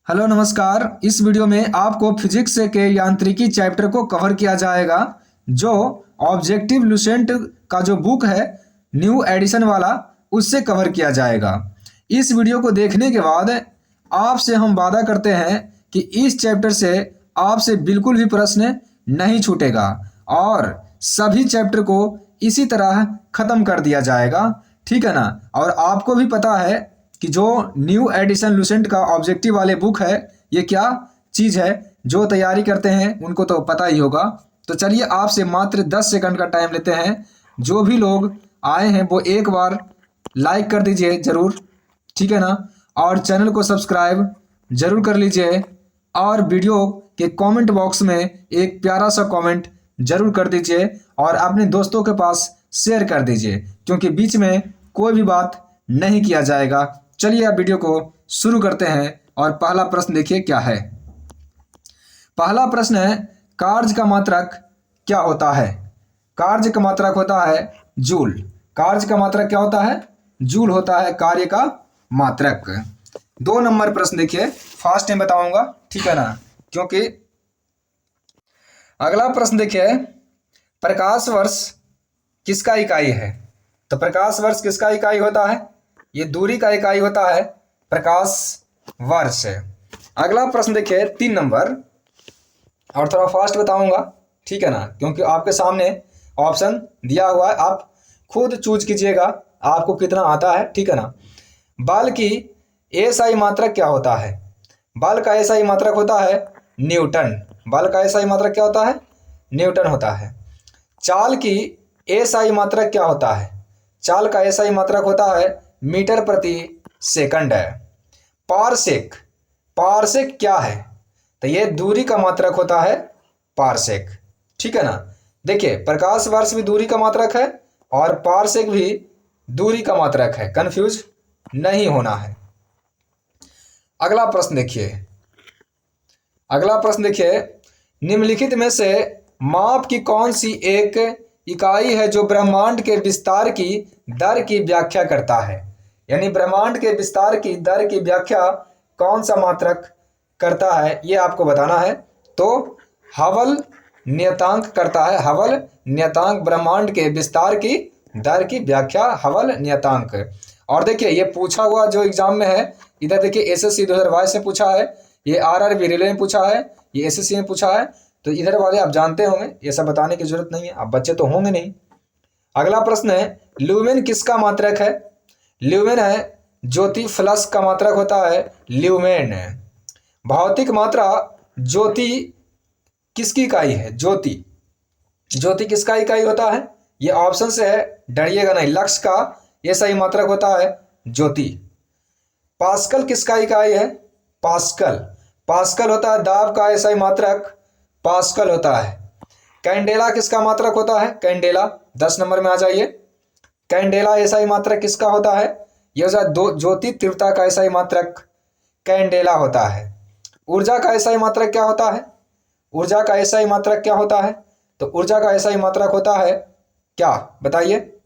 Hello नमस्कार। इस video में आपको फिजिक्स के यांत्रिकी चैप्टर को कवर किया जाएगा जो ऑब्जेक्टिव लुसेंट का जो बुक है न्यू एडिशन वाला उससे कवर किया जाएगा। इस वीडियो को देखने के बाद आपसे हम वादा करते हैं कि इस चैप्टर से आपसे बिल्कुल भी प्रश्न नहीं छूटेगा और सभी चैप्टर को इसी तरह ख़त्म कर दिया जाएगा, ठीक है ना। और आपको भी पता है कि जो न्यू एडिशन लुसेंट का ऑब्जेक्टिव वाले बुक है ये क्या चीज़ है, जो तैयारी करते हैं उनको तो पता ही होगा। तो चलिए आपसे मात्र 10 सेकंड का टाइम लेते हैं। जो भी लोग आए हैं वो एक बार लाइक कर दीजिए ज़रूर, ठीक है ना। और चैनल को सब्सक्राइब ज़रूर कर लीजिए और वीडियो के कमेंट बॉक्स में एक प्यारा सा कमेंट ज़रूर कर दीजिए और अपने दोस्तों के पास शेयर कर दीजिए, क्योंकि बीच में कोई भी बात नहीं किया जाएगा। चलिए अब वीडियो को शुरू करते हैं और पहला प्रश्न देखिए क्या है। पहला प्रश्न है, कार्य का मात्रक क्या होता है। कार्य का मात्रक होता है जूल। कार्य का मात्रक क्या होता है? जूल होता है कार्य का मात्रक। 2 नंबर प्रश्न देखिए, फास्ट में बताऊंगा, ठीक है ना, क्योंकि अगला प्रश्न देखिए, प्रकाश वर्ष किसका इकाई है। तो प्रकाश वर्ष किसका इकाई होता है? ये दूरी का इकाई होता है प्रकाश वर्ष। अगला प्रश्न देखिए 3 नंबर, और थोड़ा फास्ट बताऊंगा, ठीक है ना, क्योंकि आपके सामने ऑप्शन दिया हुआ है, आप खुद चूज कीजिएगा आपको कितना आता है, ठीक है ना। बल की एसआई मात्रक क्या होता है? बल का एसआई मात्रक होता है न्यूटन। बल का एसआई मात्रक क्या होता है? न्यूटन होता है। चाल की एसआई मात्रक क्या होता है? चाल का एसआई मात्रक होता है मीटर प्रति सेकंड है। पारसेक, पारसेक क्या है? तो ये दूरी का मात्रक होता है पारसेक, ठीक है ना। देखिए प्रकाश वर्ष भी दूरी का मात्रक है और पारसेक भी दूरी का मात्रक है, कंफ्यूज नहीं होना है। अगला प्रश्न देखिए, अगला प्रश्न देखिए, निम्नलिखित में से माप की कौन सी एक इकाई है जो ब्रह्मांड के विस्तार की दर की व्याख्या करता है। यानी ब्रह्मांड के विस्तार की दर की व्याख्या कौन सा मात्रक करता है ये आपको बताना है। तो हबल नियतांक करता है। हबल नियतांक ब्रह्मांड के विस्तार की दर की व्याख्या, हबल नियतांक। और देखिए ये पूछा हुआ जो एग्जाम में है, इधर देखिए एसएससी 2022 में पूछा है, ये आरआरबी रेलवे में पूछा है, ये एसएससी में पूछा है। तो इधर वाले आप जानते होंगे, ये सब बताने की जरूरत नहीं है, आप बच्चे तो होंगे नहीं। अगला प्रश्न है, ल्यूमेन किसका मात्रक है? ल्यूमेन है ज्योति फ्लक्स का मात्रक होता है ल्यूमेन। भौतिक मात्रा ज्योति किसकी इकाई है? ज्योति, ज्योति किसका इकाई होता है? ये ऑप्शन से है, डरिएगा नहीं। लक्स का ये सही मात्रक होता है ज्योति। पास्कल किसका इकाई है? पास्कल, पास्कल होता है दाब का ऐसा मात्रक पास्कल होता है। कैंडेला किसका मात्रक होता है? कैंडेला 10 नंबर में आ जाइए। कैंडेला ऐसा ही मात्रक किसका होता है? यह ज्योति तीव्रता का ऐसा ही मात्रक कैंडेला होता है। ऊर्जा का ऐसा ही मात्रक क्या होता है? ऊर्जा का ऐसा ही मात्रक क्या होता है? तो ऊर्जा का ऐसा ही मात्रक होता है क्या, बताइए?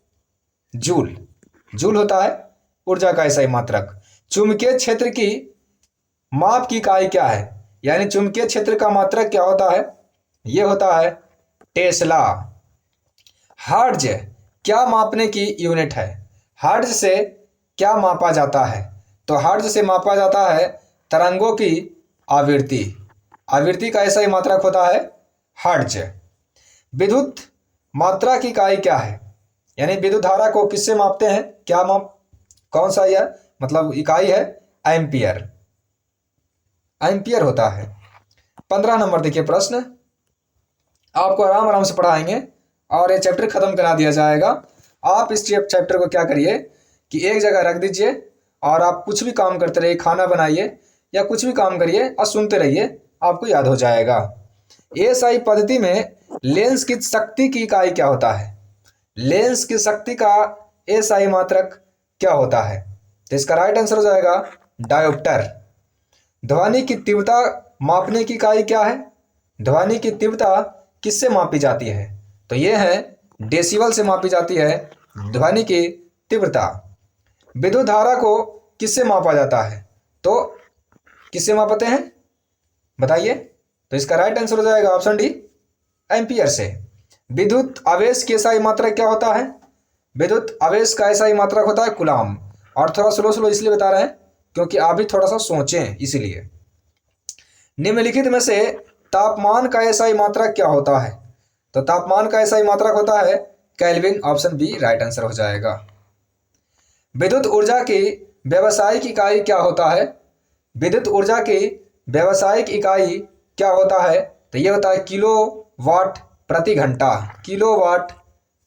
जूल, जूल होता है ऊर्जा का ऐसा ही मात्रक। चुंबकीय क्षेत्र की माप की इकाई क्या है? यानी चुंबकीय क्षेत्र का मात्रक क्या होता है? यह होता है टेस्ला। हर्ट्ज क्या मापने की यूनिट है? हर्ट्ज से क्या मापा जाता है? तो हर्ट्ज से मापा जाता है तरंगों की आवृत्ति। आवृत्ति का ऐसा ही मात्रक होता है हर्ट्ज। विद्युत मात्रा की इकाई क्या है? यानी विद्युत धारा को किससे मापते हैं? क्या माप, कौन सा यह मतलब इकाई है? एम्पियर, एम्पियर होता है। 15 नंबर देखिए प्रश्न, आपको आराम आराम से पढ़ाएंगे और ये चैप्टर खत्म करा दिया जाएगा। आप इस चैप्टर को क्या करिए कि एक जगह रख दीजिए और आप कुछ भी काम करते रहिए, खाना बनाइए या कुछ भी काम करिए और सुनते रहिए, आपको याद हो जाएगा। एएसआई पद्धति में लेंस की शक्ति की इकाई क्या होता है? लेंस की शक्ति का एएसआई मात्रक क्या होता है? तो इसका राइट आंसर हो जाएगा डायोप्टर। ध्वनि की तीव्रता मापने की इकाई क्या है? ध्वनि की तीव्रता किससे मापी जाती है? तो यह है डेसिबल से मापी जाती है ध्वनि की तीव्रता। विद्युत धारा को किससे मापा जाता है? तो किससे मापते हैं बताइए। तो इसका राइट आंसर हो जाएगा ऑप्शन डी, एम्पियर से। विद्युत आवेश की एसआई मात्रक क्या होता है? विद्युत आवेश का एसआई मात्रक होता है कूलाम। और थोड़ा स्लो स्लो इसलिए बता रहे हैं क्योंकि आप भी थोड़ा सा सोचें इसलिए। निम्नलिखित में से तापमान का एसआई मात्रक क्या होता है? तो तापमान का एसआई मात्रक होता है kelvin. Option B right answer हो जाएगा। विद्युत ऊर्जा की व्यावसायिक इकाई क्या होता है? विद्युत ऊर्जा की व्यावसायिक इकाई क्या होता है? तो ये होता है किलोवाट प्रति घंटा। किलोवाट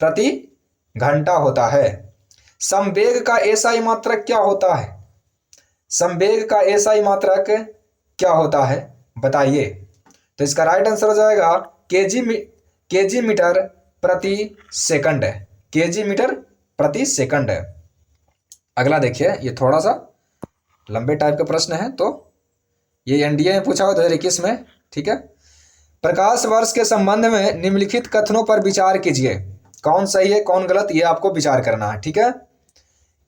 प्रति घंटा होता है। संवेग का एसआई मात्रक क्या होता है? संवेग का एसआई मात्रक क्या होता है बताइए। तो इसका राइट आंसर हो जाएगा केजी मीटर प्रति सेकंड। केजी मीटर प्रति सेकंड। अगला देखिए, ये थोड़ा सा लंबे टाइप का प्रश्न है, तो ये एनडीए में पूछा हुआ 2021 में। ठीक है। प्रकाश वर्ष के संबंध में निम्नलिखित कथनों पर विचार कीजिए। कौन सही है कौन गलत ये आपको विचार करना है। ठीक है,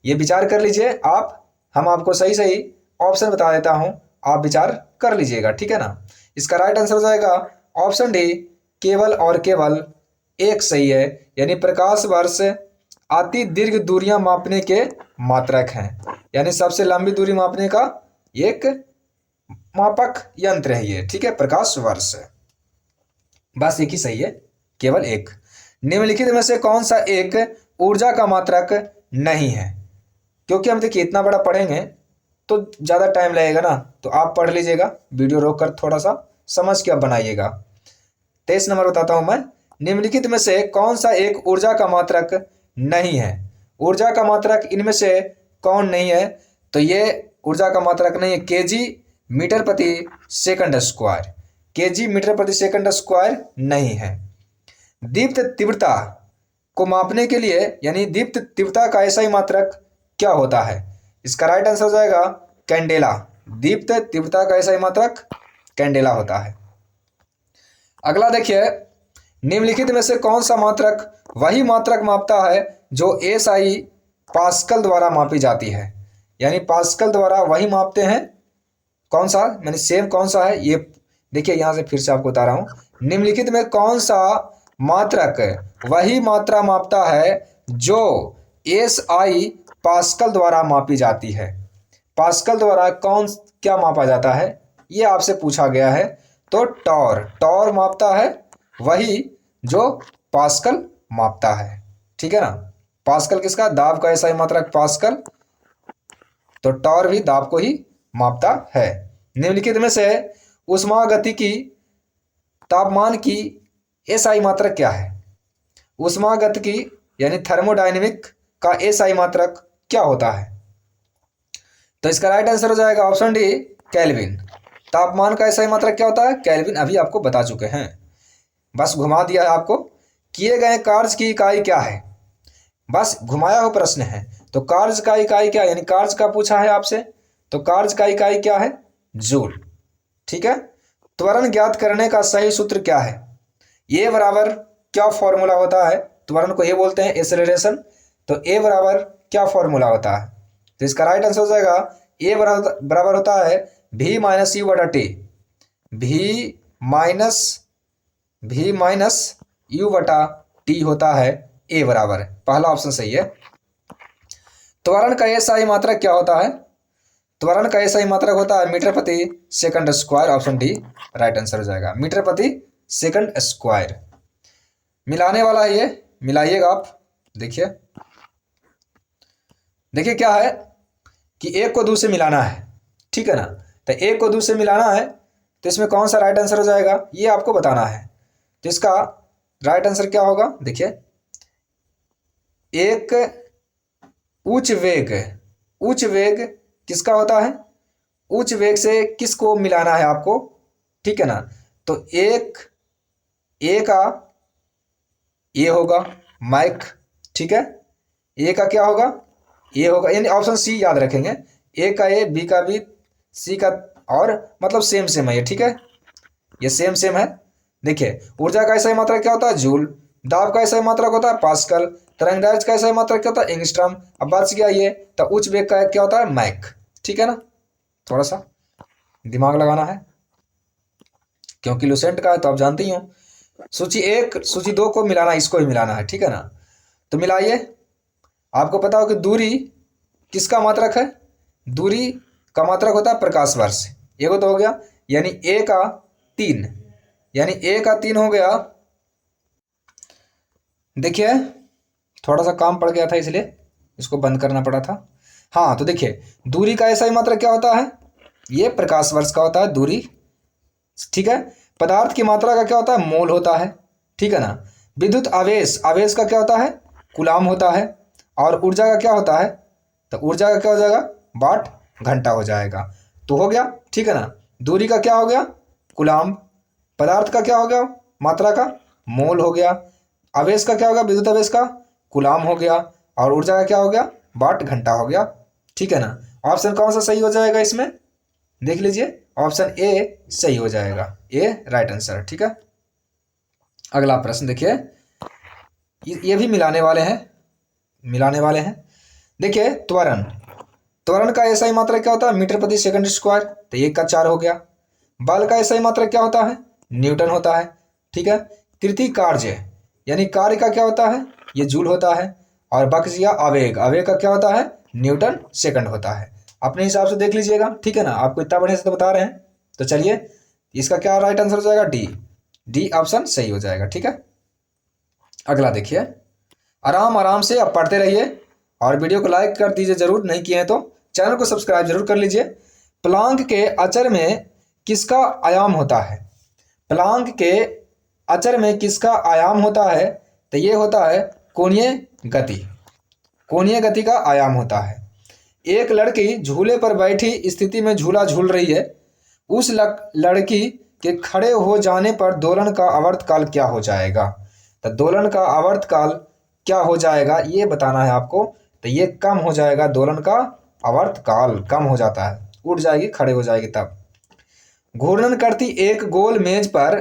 ये विचार कर लीजिए आप। हम आपको सही सही ऑप्शन बता देता हूं, आप विचार कर लीजिएगा। ठीक है ना। इसका राइट आंसर हो जाएगा ऑप्शन डी, केवल और केवल एक सही है। यानी प्रकाश वर्ष अति दीर्घ दूरियां मापने के मात्रक हैं। यानी सबसे लंबी दूरी मापने का एक मापक यंत्र है ये। ठीक है, प्रकाश वर्ष। बस एक ही सही है, केवल एक। निम्नलिखित में से कौन सा एक ऊर्जा का मात्रक नहीं है? क्योंकि हम देखिए इतना बड़ा पढ़ेंगे तो ज़्यादा टाइम लगेगा ना, तो आप पढ़ लीजिएगा, वीडियो रोक कर थोड़ा सा समझ के आप बनाइएगा। 23 नंबर बताता हूं मैं। निम्नलिखित में से कौन सा एक ऊर्जा का मात्रक नहीं है? ऊर्जा का मात्रक इनमें से कौन नहीं है? तो ये ऊर्जा का मात्रक नहीं है केजी मीटर प्रति सेकंड स्क्वायर। केजी मीटर प्रति सेकंड स्क्वायर नहीं है। दीप्त तीव्रता को मापने के लिए, यानी दीप्त तीव्रता का एसआई मात्रक क्या होता है? इसका राइट आंसर हो जाएगा कैंडेला। दीप्त तीव्रता का एसआई मात्रक कैंडेला होता है। अगला देखिए, निम्नलिखित में से कौन सा मात्रक वही मात्रक मापता है जो एसआई पास्कल द्वारा मापी जाती है? यानी पास्कल द्वारा वही मापते हैं। कौन सा, मैंने सेम कौन सा है ये देखिए, यहां से फिर से आपको बता रहा हूं। निम्नलिखित में कौन सा मात्रक वही मात्रा मापता है जो एसआई पास्कल द्वारा मापी जाती है? पास्कल द्वारा कौन क्या मापा जाता है ये आपसे पूछा गया है। तो टॉर मापता है वही जो पास्कल मापता है। ठीक है ना। पास्कल किसका, दाब का एसआई मात्रक पास्कल, तो टॉर भी दाब को ही मापता है। निम्नलिखित में से ऊष्मागतिकी तापमान की एसआई मात्रक क्या है? ऊष्मागतिकी यानी थर्मोडायनेमिक का एसआई मात्रक क्या होता है? तो इसका राइट आंसर हो जाएगा ऑप्शन डी, केल्विन। तापमान का एसआई मात्रक क्या होता है? केल्विन। अभी आपको बता चुके हैं, बस घुमा दिया है आपको। किए गए कार्य की इकाई क्या है? बस घुमाया हुआ प्रश्न है। तो कार्य का इकाई क्या है, यानी कार्य का पूछा है आपसे, तो कार्य का इकाई क्या है? जूल। ठीक है। त्वरण ज्ञात करने का सही सूत्र क्या है? ए बराबर क्या फॉर्मूला होता है? त्वरण को ये बोलते हैं एक्सेलरेशन। तो ए बराबर क्या फॉर्मूला होता है? तो इसका राइट आंसर हो जाएगा ए बराबर होता है v माइनस यू बटा टी। v माइनस यू बटा टी होता है ए बराबर। पहला ऑप्शन सही है। त्वरण का एसआई मात्रक क्या होता है? त्वरण का एसआई मात्रक होता है मीटर प्रति second square. Option D right answer हो जाएगा, मीटर प्रति सेकंड स्क्वायर। मिलाने वाला है ये, मिलाइएगा आप। देखिए क्या है कि एक को दूसरे मिलाना है। ठीक है ना। तो एक को दूसरे मिलाना है, तो इसमें कौन सा राइट आंसर हो जाएगा ये आपको बताना है। तो इसका राइट आंसर क्या होगा? देखिए, एक उच्च वेग किसका होता है? उच्च वेग से किसको मिलाना है आपको? ठीक है ना। तो एक का ये होगा माइक। ठीक है, ए का क्या होगा? ये होगा, यानी ऑप्शन सी याद रखेंगे। ए का ए, बी का बी, सी का, और मतलब सेम है ये। ठीक है, ये सेम है। देखिए, ऊर्जा का एसआई मात्रक क्या होता है? जूल। दाब का एसआई मात्रक होता है पास्कल। तरंगदैर्घ्य का एसआई मात्रक क्या होता है? एंगस्ट्रॉम। अब बच गया ये, तो उच्च वेग का क्या होता है? मैक। ठीक है ना। थोड़ा सा दिमाग लगाना है, क्योंकि लुसेंट का है तो आप जानते ही हो। सूची 1 सूची 2 को मिलाना, इसको ही मिलाना है, ठीक है ना। तो मिलाइए। आपको पता हो कि दूरी किसका मात्रक है? दूरी का मात्रक होता है प्रकाश वर्ष। ये तो हो गया, यानी a का 3, यानी a का 3 हो गया। देखिए थोड़ा सा काम पड़ गया था इसलिए इसको बंद करना पड़ा था। हाँ तो देखिए दूरी का ऐसा ही मात्रक क्या होता है? ये प्रकाश वर्ष का होता है दूरी, ठीक है। पदार्थ की मात्रा का क्या होता है? मोल होता है, ठीक है ना। विद्युत आवेश, आवेश का क्या होता है? कूलाम होता है। और ऊर्जा का क्या होता है? तो ऊर्जा का क्या हो जाएगा? वाट घंटा हो जाएगा। तो हो गया, ठीक है ना। दूरी का क्या हो गया? कूलाम। पदार्थ का क्या हो गया? मात्रा का मोल हो गया। आवेश का क्या होगा? विद्युत आवेश का कूलाम हो गया। और ऊर्जा का क्या हो गया? वाट घंटा हो गया, ठीक है ना। ऑप्शन कौन सा सही हो जाएगा इसमें? देख लीजिए, ऑप्शन ए सही हो जाएगा, ए राइट आंसर, ठीक है। अगला प्रश्न देखिए, ये भी मिलाने वाले हैं। देखिए त्वरण, त्वरण का ऐसा ही मात्रा क्या होता है? मीटर प्रति सेकंड स्क्वायर, तो 1 का 4 हो गया। बल का ऐसा ही मात्रा क्या होता है? न्यूटन होता है, ठीक है। कृति कार्य, यानी कार्य का क्या होता है? ये जूल होता है। और बक्स या आवेग, आवेग का क्या होता है? न्यूटन सेकंड होता है। अपने हिसाब से देख लीजिएगा, ठीक है ना। आपको इतना बढ़िया से तो बता रहे हैं। तो चलिए इसका क्या राइट आंसर हो जाएगा? डी ऑप्शन सही हो जाएगा, ठीक है। अगला देखिए, आराम आराम से आप पढ़ते रहिए और वीडियो को लाइक कर दीजिए जरूर, नहीं किए हैं तो चैनल को सब्सक्राइब जरूर कर लीजिए। प्लांक के अचर में किसका आयाम होता है? प्लांक के अचर में किसका आयाम होता है? तो ये होता है कोणीय गति, कोणीय गति का आयाम होता है। एक लड़की झूले पर बैठी स्थिति में झूला झूल रही है, उस लड़की के खड़े हो जाने पर दोलन का आवर्तकाल क्या हो जाएगा? तो दोलन का आवर्तकाल क्या हो जाएगा ये बताना है आपको। तो ये कम हो जाएगा, दोलन का आवर्तकाल कम हो जाता है, उठ जाएगी, खड़े हो जाएगी तब। घूर्णन करती एक गोल मेज पर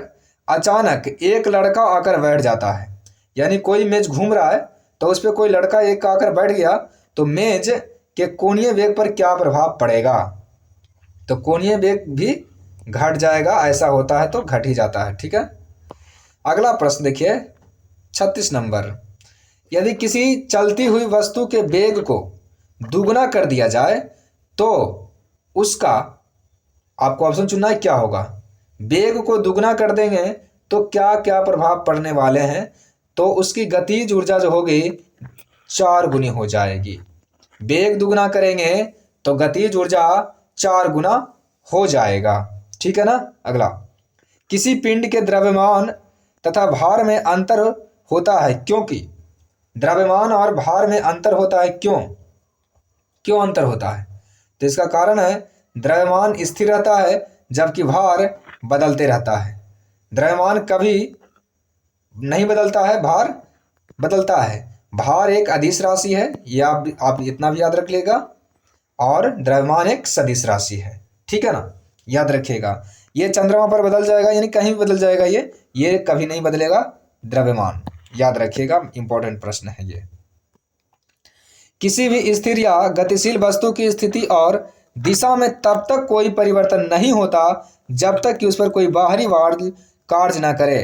अचानक एक लड़का आकर बैठ जाता है, यानी कोई मेज घूम रहा है तो उस पर कोई लड़का एक आकर बैठ गया, तो मेज के कोणीय वेग पर क्या प्रभाव पड़ेगा? तो कोणीय वेग भी घट जाएगा, ऐसा होता है तो घट ही जाता है, ठीक है। अगला प्रश्न देखिए 36 नंबर, यदि किसी चलती हुई वस्तु के वेग को दुगना कर दिया जाए तो उसका, आपको ऑप्शन चुनना है, क्या होगा? वेग को दुगना कर देंगे तो क्या क्या प्रभाव पड़ने वाले हैं? तो उसकी गतिज ऊर्जा जो होगी 4 गुनी हो जाएगी। वेग दुगना करेंगे तो गतिज ऊर्जा 4 गुना हो जाएगा, ठीक है ना। अगला, किसी पिंड के द्रव्यमान तथा भार में अंतर होता है क्योंकि, द्रव्यमान और भार में अंतर होता है क्यों अंतर होता है? तो इसका कारण है द्रव्यमान स्थिर रहता है जबकि भार बदलते रहता है। द्रव्यमान कभी नहीं बदलता है, भार बदलता है। भार एक अदिश राशि है, ये आप इतना भी याद रख लेगा, और द्रव्यमान एक सदिश राशि है, ठीक है ना, याद रखिएगा। ये चंद्रमा पर बदल जाएगा, यानी कहीं भी बदल जाएगा, ये कभी नहीं बदलेगा द्रव्यमान, याद रखिएगा, इंपॉर्टेंट प्रश्न है ये। किसी भी स्थिर या गतिशील वस्तु की स्थिति और दिशा में तब तक कोई परिवर्तन नहीं होता जब तक कि उस पर कोई बाहरी बल कार्य न करे।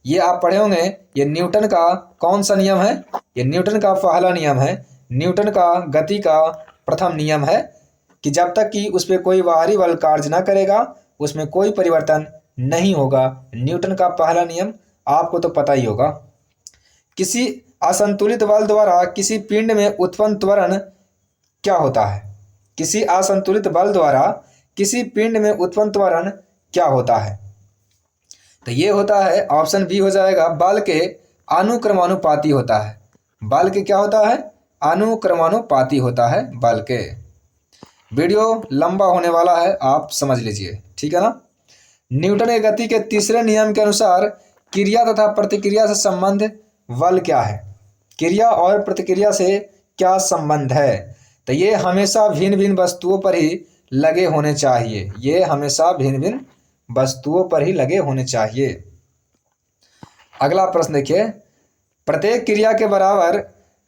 ये आप पढ़े होंगे, ये न्यूटन का कौन सा नियम है? ये न्यूटन का पहला नियम है, न्यूटन का गति का प्रथम नियम है कि जब तक कि उस पर कोई बाहरी बल कार्य न करेगा उसमें कोई परिवर्तन नहीं होगा। न्यूटन का पहला नियम आपको तो पता ही होगा। किसी असंतुलित बल द्वारा किसी पिंड में उत्पन्न त्वरण क्या होता है? किसी असंतुलित बल द्वारा किसी पिंड में उत्पन्न त्वरण क्या होता है? तो ये होता है, ऑप्शन बी हो जाएगा, बल के अनुक्रमानुपाती होता है। बल के क्या होता है? अनुक्रमानुपाती होता है बल के। वीडियो लंबा होने वाला है, आप समझ लीजिए, ठीक है ना। न्यूटन के गति के तीसरे नियम के अनुसार क्रिया तथा प्रतिक्रिया से संबंध बल क्या है? क्रिया और प्रतिक्रिया से क्या संबंध है? तो ये हमेशा भिन्न भिन्न वस्तुओं पर ही लगे होने चाहिए, ये हमेशा भिन्न भिन्न वस्तुओं पर ही लगे होने चाहिए। अगला प्रश्न देखिए, प्रत्येक क्रिया के बराबर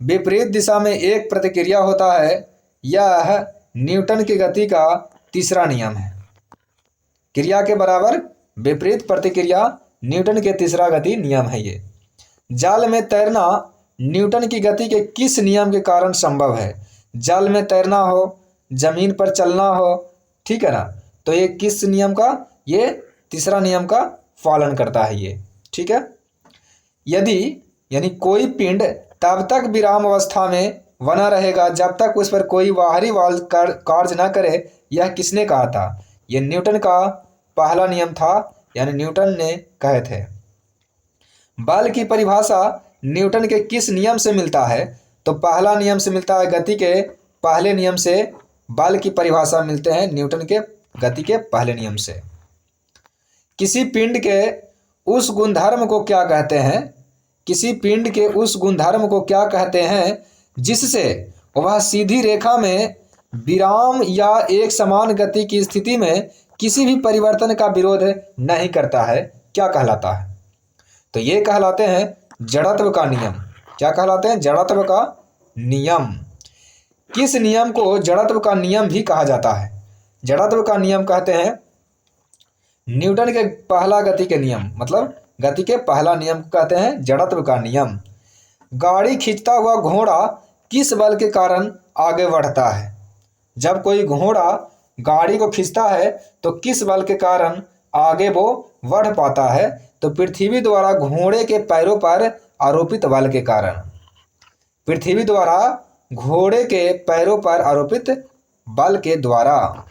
विपरीत दिशा में एक प्रतिक्रिया होता है, यह न्यूटन की गति का तीसरा नियम है। क्रिया के बराबर विपरीत प्रतिक्रिया न्यूटन के तीसरा गति नियम है ये। जल में तैरना न्यूटन की गति के किस नियम के कारण संभव है? जल में तैरना हो, जमीन पर चलना हो, ठीक है ना, तो ये किस नियम का? ये तीसरा नियम का पालन करता है ये, ठीक है। यदि यानी कोई पिंड तब तक विराम अवस्था में बना रहेगा जब तक उस पर कोई बाहरी बल कार्य न करे, यह किसने कहा था? यह न्यूटन का पहला नियम था, यानी न्यूटन ने कहे थे। बल की परिभाषा न्यूटन के किस नियम से मिलता है? तो पहला नियम से मिलता है, गति के पहले नियम से बल की परिभाषा मिलते हैं न्यूटन के गति के पहले नियम से। किसी पिंड के उस गुणधर्म को क्या कहते हैं? किसी पिंड के उस गुणधर्म को क्या कहते हैं जिससे वह सीधी रेखा में विराम या एक समान गति की स्थिति में किसी भी परिवर्तन का विरोध नहीं करता है? क्या कहलाता है? तो ये कहलाते हैं जड़त्व का नियम। क्या कहलाते हैं? जड़त्व का नियम। किस नियम को जड़त्व का नियम भी कहा जाता है? जड़त्व का नियम कहते हैं न्यूटन के पहला गति के नियम, मतलब गति के पहला नियम कहते हैं जड़त्व का नियम। गाड़ी खींचता हुआ घोड़ा किस बल के कारण आगे बढ़ता है? जब कोई घोड़ा गाड़ी को खींचता है तो किस बल के कारण आगे वो बढ़ पाता है? तो पृथ्वी द्वारा घोड़े के पैरों पर आरोपित बल के कारण। पृथ्वी द्वारा घोड़े के पैरों पर आरोपित बल के द्वारा।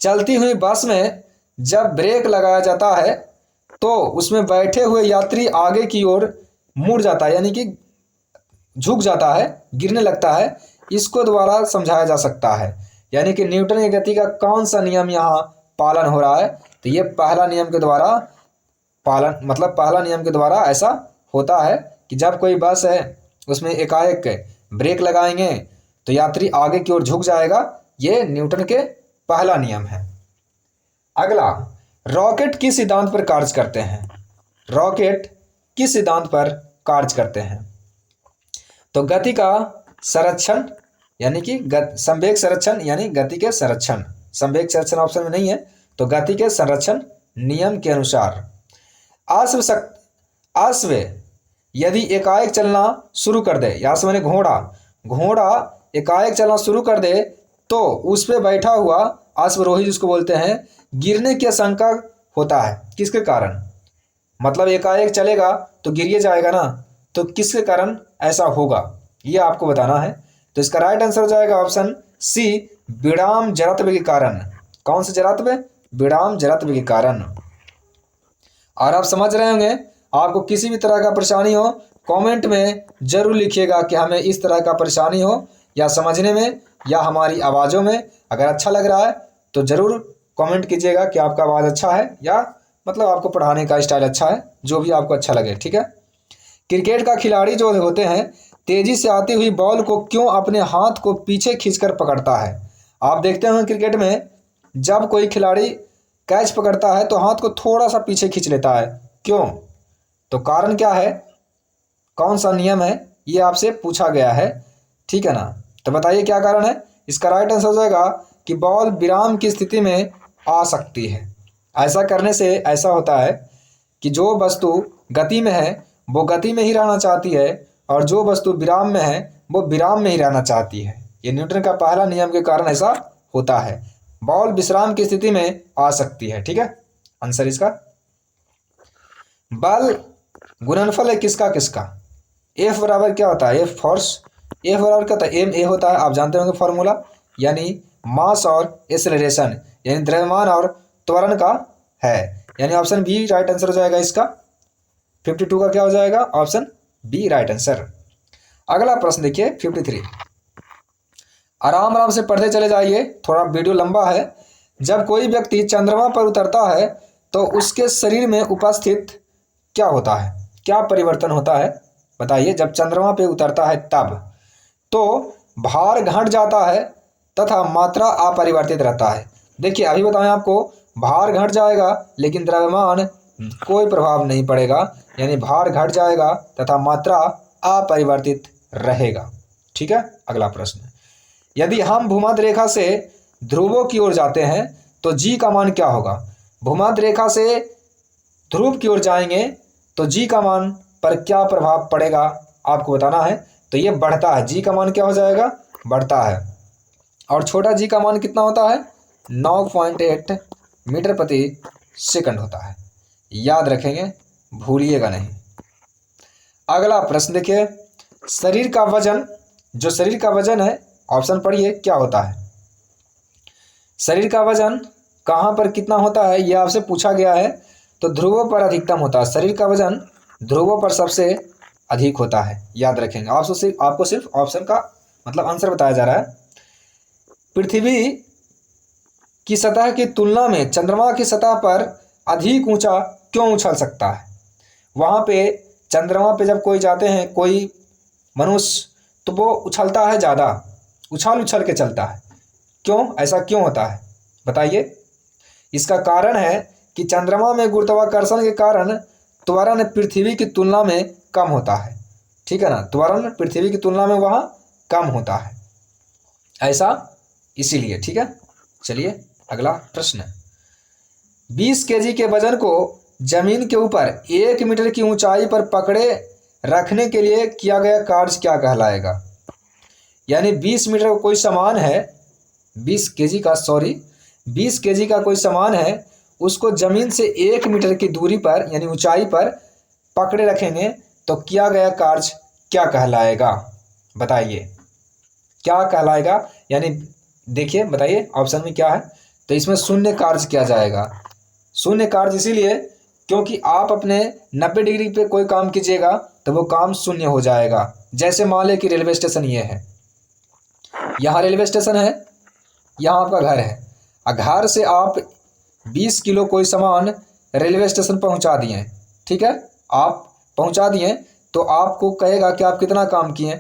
चलती हुई बस में जब ब्रेक लगाया जाता है तो उसमें बैठे हुए यात्री आगे की ओर मुड़ जाता है, यानी कि झुक जाता है, गिरने लगता है। इसको द्वारा समझाया जा सकता है, यानी कि न्यूटन की गति का कौन सा नियम यहाँ पालन हो रहा है? तो ये पहला नियम के द्वारा पालन, मतलब पहला नियम के द्वारा ऐसा होता है कि जब कोई बस है उसमें एकाएक ब्रेक लगाएंगे तो यात्री आगे की ओर झुक जाएगा। ये न्यूटन के पहला नियम है। अगला, रॉकेट किस सिद्धांत पर कार्य करते हैं? रॉकेट किस सिद्धांत पर कार्य करते हैं? तो गति का संरक्षण, यानी कि संवेग संरक्षण, यानी गति के संरक्षण। संवेग संरक्षण ऑप्शन में नहीं है, तो गति के संरक्षण नियम के अनुसार अश्व यदि एकाएक चलना शुरू कर दे, या मैंने घोड़ा एकाएक चलना शुरू कर दे तो उस पर बैठा हुआ अश्वरोही जिसको बोलते हैं गिरने की आशंका होता है। किसके कारण? मतलब एकाएक चलेगा तो गिर जाएगा ना, तो किसके कारण ऐसा होगा ये आपको बताना है। तो इसका राइट आंसर हो जाएगा ऑप्शन सी, विराम जड़त्व के कारण। कौन से जड़त्व? विराम जड़त्व के कारण। और आप समझ रहे होंगे, आपको किसी भी तरह का परेशानी हो कमेंट में जरूर लिखिएगा कि हमें इस तरह का परेशानी हो, या समझने में या हमारी आवाज़ों में। अगर अच्छा लग रहा है तो ज़रूर कमेंट कीजिएगा कि आपका आवाज़ अच्छा है, या मतलब आपको पढ़ाने का स्टाइल अच्छा है, जो भी आपको अच्छा लगे, ठीक है। क्रिकेट का खिलाड़ी जो होते हैं तेज़ी से आती हुई बॉल को क्यों अपने हाथ को पीछे खींचकर पकड़ता है? आप देखते हैं क्रिकेट में जब कोई खिलाड़ी कैच पकड़ता है तो हाथ को थोड़ा सा पीछे खींच लेता है, क्यों? तो कारण क्या है, कौन सा नियम है, ये आपसे पूछा गया है, ठीक है ना। तो बताइए क्या कारण है। इसका राइट आंसर हो जाएगा कि बॉल विराम की स्थिति में आ सकती है। ऐसा करने से ऐसा होता है कि जो वस्तु गति में है वो गति में ही रहना चाहती है, और जो वस्तु विराम में है वो विराम में ही रहना चाहती है। ये न्यूटन का पहला नियम के कारण ऐसा होता है। बॉल विश्राम की स्थिति में आ सकती है, ठीक है। आंसर इसका बल गुणनफल है किसका किसका? एफ बराबर क्या होता है? एफ फोर्स, एफ बराबर क्या होता है? एम ए होता है, आप जानते होंगे फॉर्मूला, यानी मास और एक्सेलरेशन, यानी द्रव्यमान और त्वरण का है। यानी ऑप्शन बी राइट आंसर हो जाएगा इसका। 52 का क्या हो जाएगा? Option B right answer. अगला प्रश्न देखिए 53। आराम आराम से पढ़ते चले जाइए, थोड़ा वीडियो लंबा है। जब कोई व्यक्ति चंद्रमा पर उतरता है तो उसके शरीर में उपस्थित क्या होता है? क्या परिवर्तन होता है बताइए। जब चंद्रमा पे उतरता है तब तो भार घट जाता है तथा मात्रा अपरिवर्तित रहता है। देखिए अभी बताएं आपको, भार घट जाएगा लेकिन द्रव्यमान कोई प्रभाव नहीं पड़ेगा, यानी भार घट जाएगा तथा मात्रा अपरिवर्तित रहेगा, ठीक है। अगला प्रश्न, यदि हम भूमध्य रेखा से ध्रुवों की ओर जाते हैं तो जी का मान क्या होगा? भूमध्य रेखा से ध्रुव की ओर जाएंगे तो जी का मान पर क्या प्रभाव पड़ेगा आपको बताना है। तो ये बढ़ता है, जी का मान क्या हो जाएगा? बढ़ता है। और छोटा जी का मान कितना होता है? 9.8 मीटर प्रति सेकंड होता है। याद रखेंगे, भूलिएगा नहीं। अगला प्रश्न देखिए, शरीर का वजन, जो शरीर का वजन है, ऑप्शन पढ़िए क्या होता है। शरीर का वजन कहाँ पर कितना होता है, यह आपसे पूछा गया है। तो ध्रुवों पर अधिकतम होता है, शरीर का वजन ध्रुवों पर सबसे अधिक होता है। याद रखेंगे, आपको सिर्फ ऑप्शन का मतलब आंसर बताया जा रहा है। पृथ्वी की सतह की तुलना में चंद्रमा की सतह पर अधिक ऊंचा क्यों उछल सकता है? वहाँ पे चंद्रमा पे जब कोई जाते हैं, कोई मनुष्य, तो वो उछलता है, ज़्यादा उछल उछल के चलता है। क्यों, ऐसा क्यों होता है बताइए? इसका कारण है कि चंद्रमा में गुरुत्वाकर्षण के कारण त्वरण पृथ्वी की तुलना में कम होता है। ठीक है ना, त्वरण पृथ्वी की तुलना में वहाँ कम होता है, ऐसा इसीलिए। ठीक है, चलिए अगला प्रश्न। 20 केजी के वजन को जमीन के ऊपर 1 मीटर की ऊंचाई पर पकड़े रखने के लिए किया गया कार्य क्या कहलाएगा? यानी 20 मीटर का कोई सामान है, 20 केजी का कोई सामान है, उसको जमीन से 1 मीटर की दूरी पर यानी ऊंचाई पर पकड़े रखेंगे तो किया गया कार्य क्या कहलाएगा? बताइए क्या कहलाएगा? यानी देखिए, बताइए ऑप्शन में क्या है। तो इसमें शून्य कार्य किया जाएगा। शून्य कार्य इसीलिए क्योंकि आप अपने 90 डिग्री पे कोई काम कीजिएगा तो वो काम शून्य हो जाएगा। जैसे मान लें कि रेलवे स्टेशन ये है, यहाँ रेलवे स्टेशन है, यहाँ आपका घर है, और घर से आप 20 किलो कोई सामान रेलवे स्टेशन पहुँचा दिए। ठीक है, आप पहुँचा दिए तो आपको कहेगा कि आप कितना काम किए,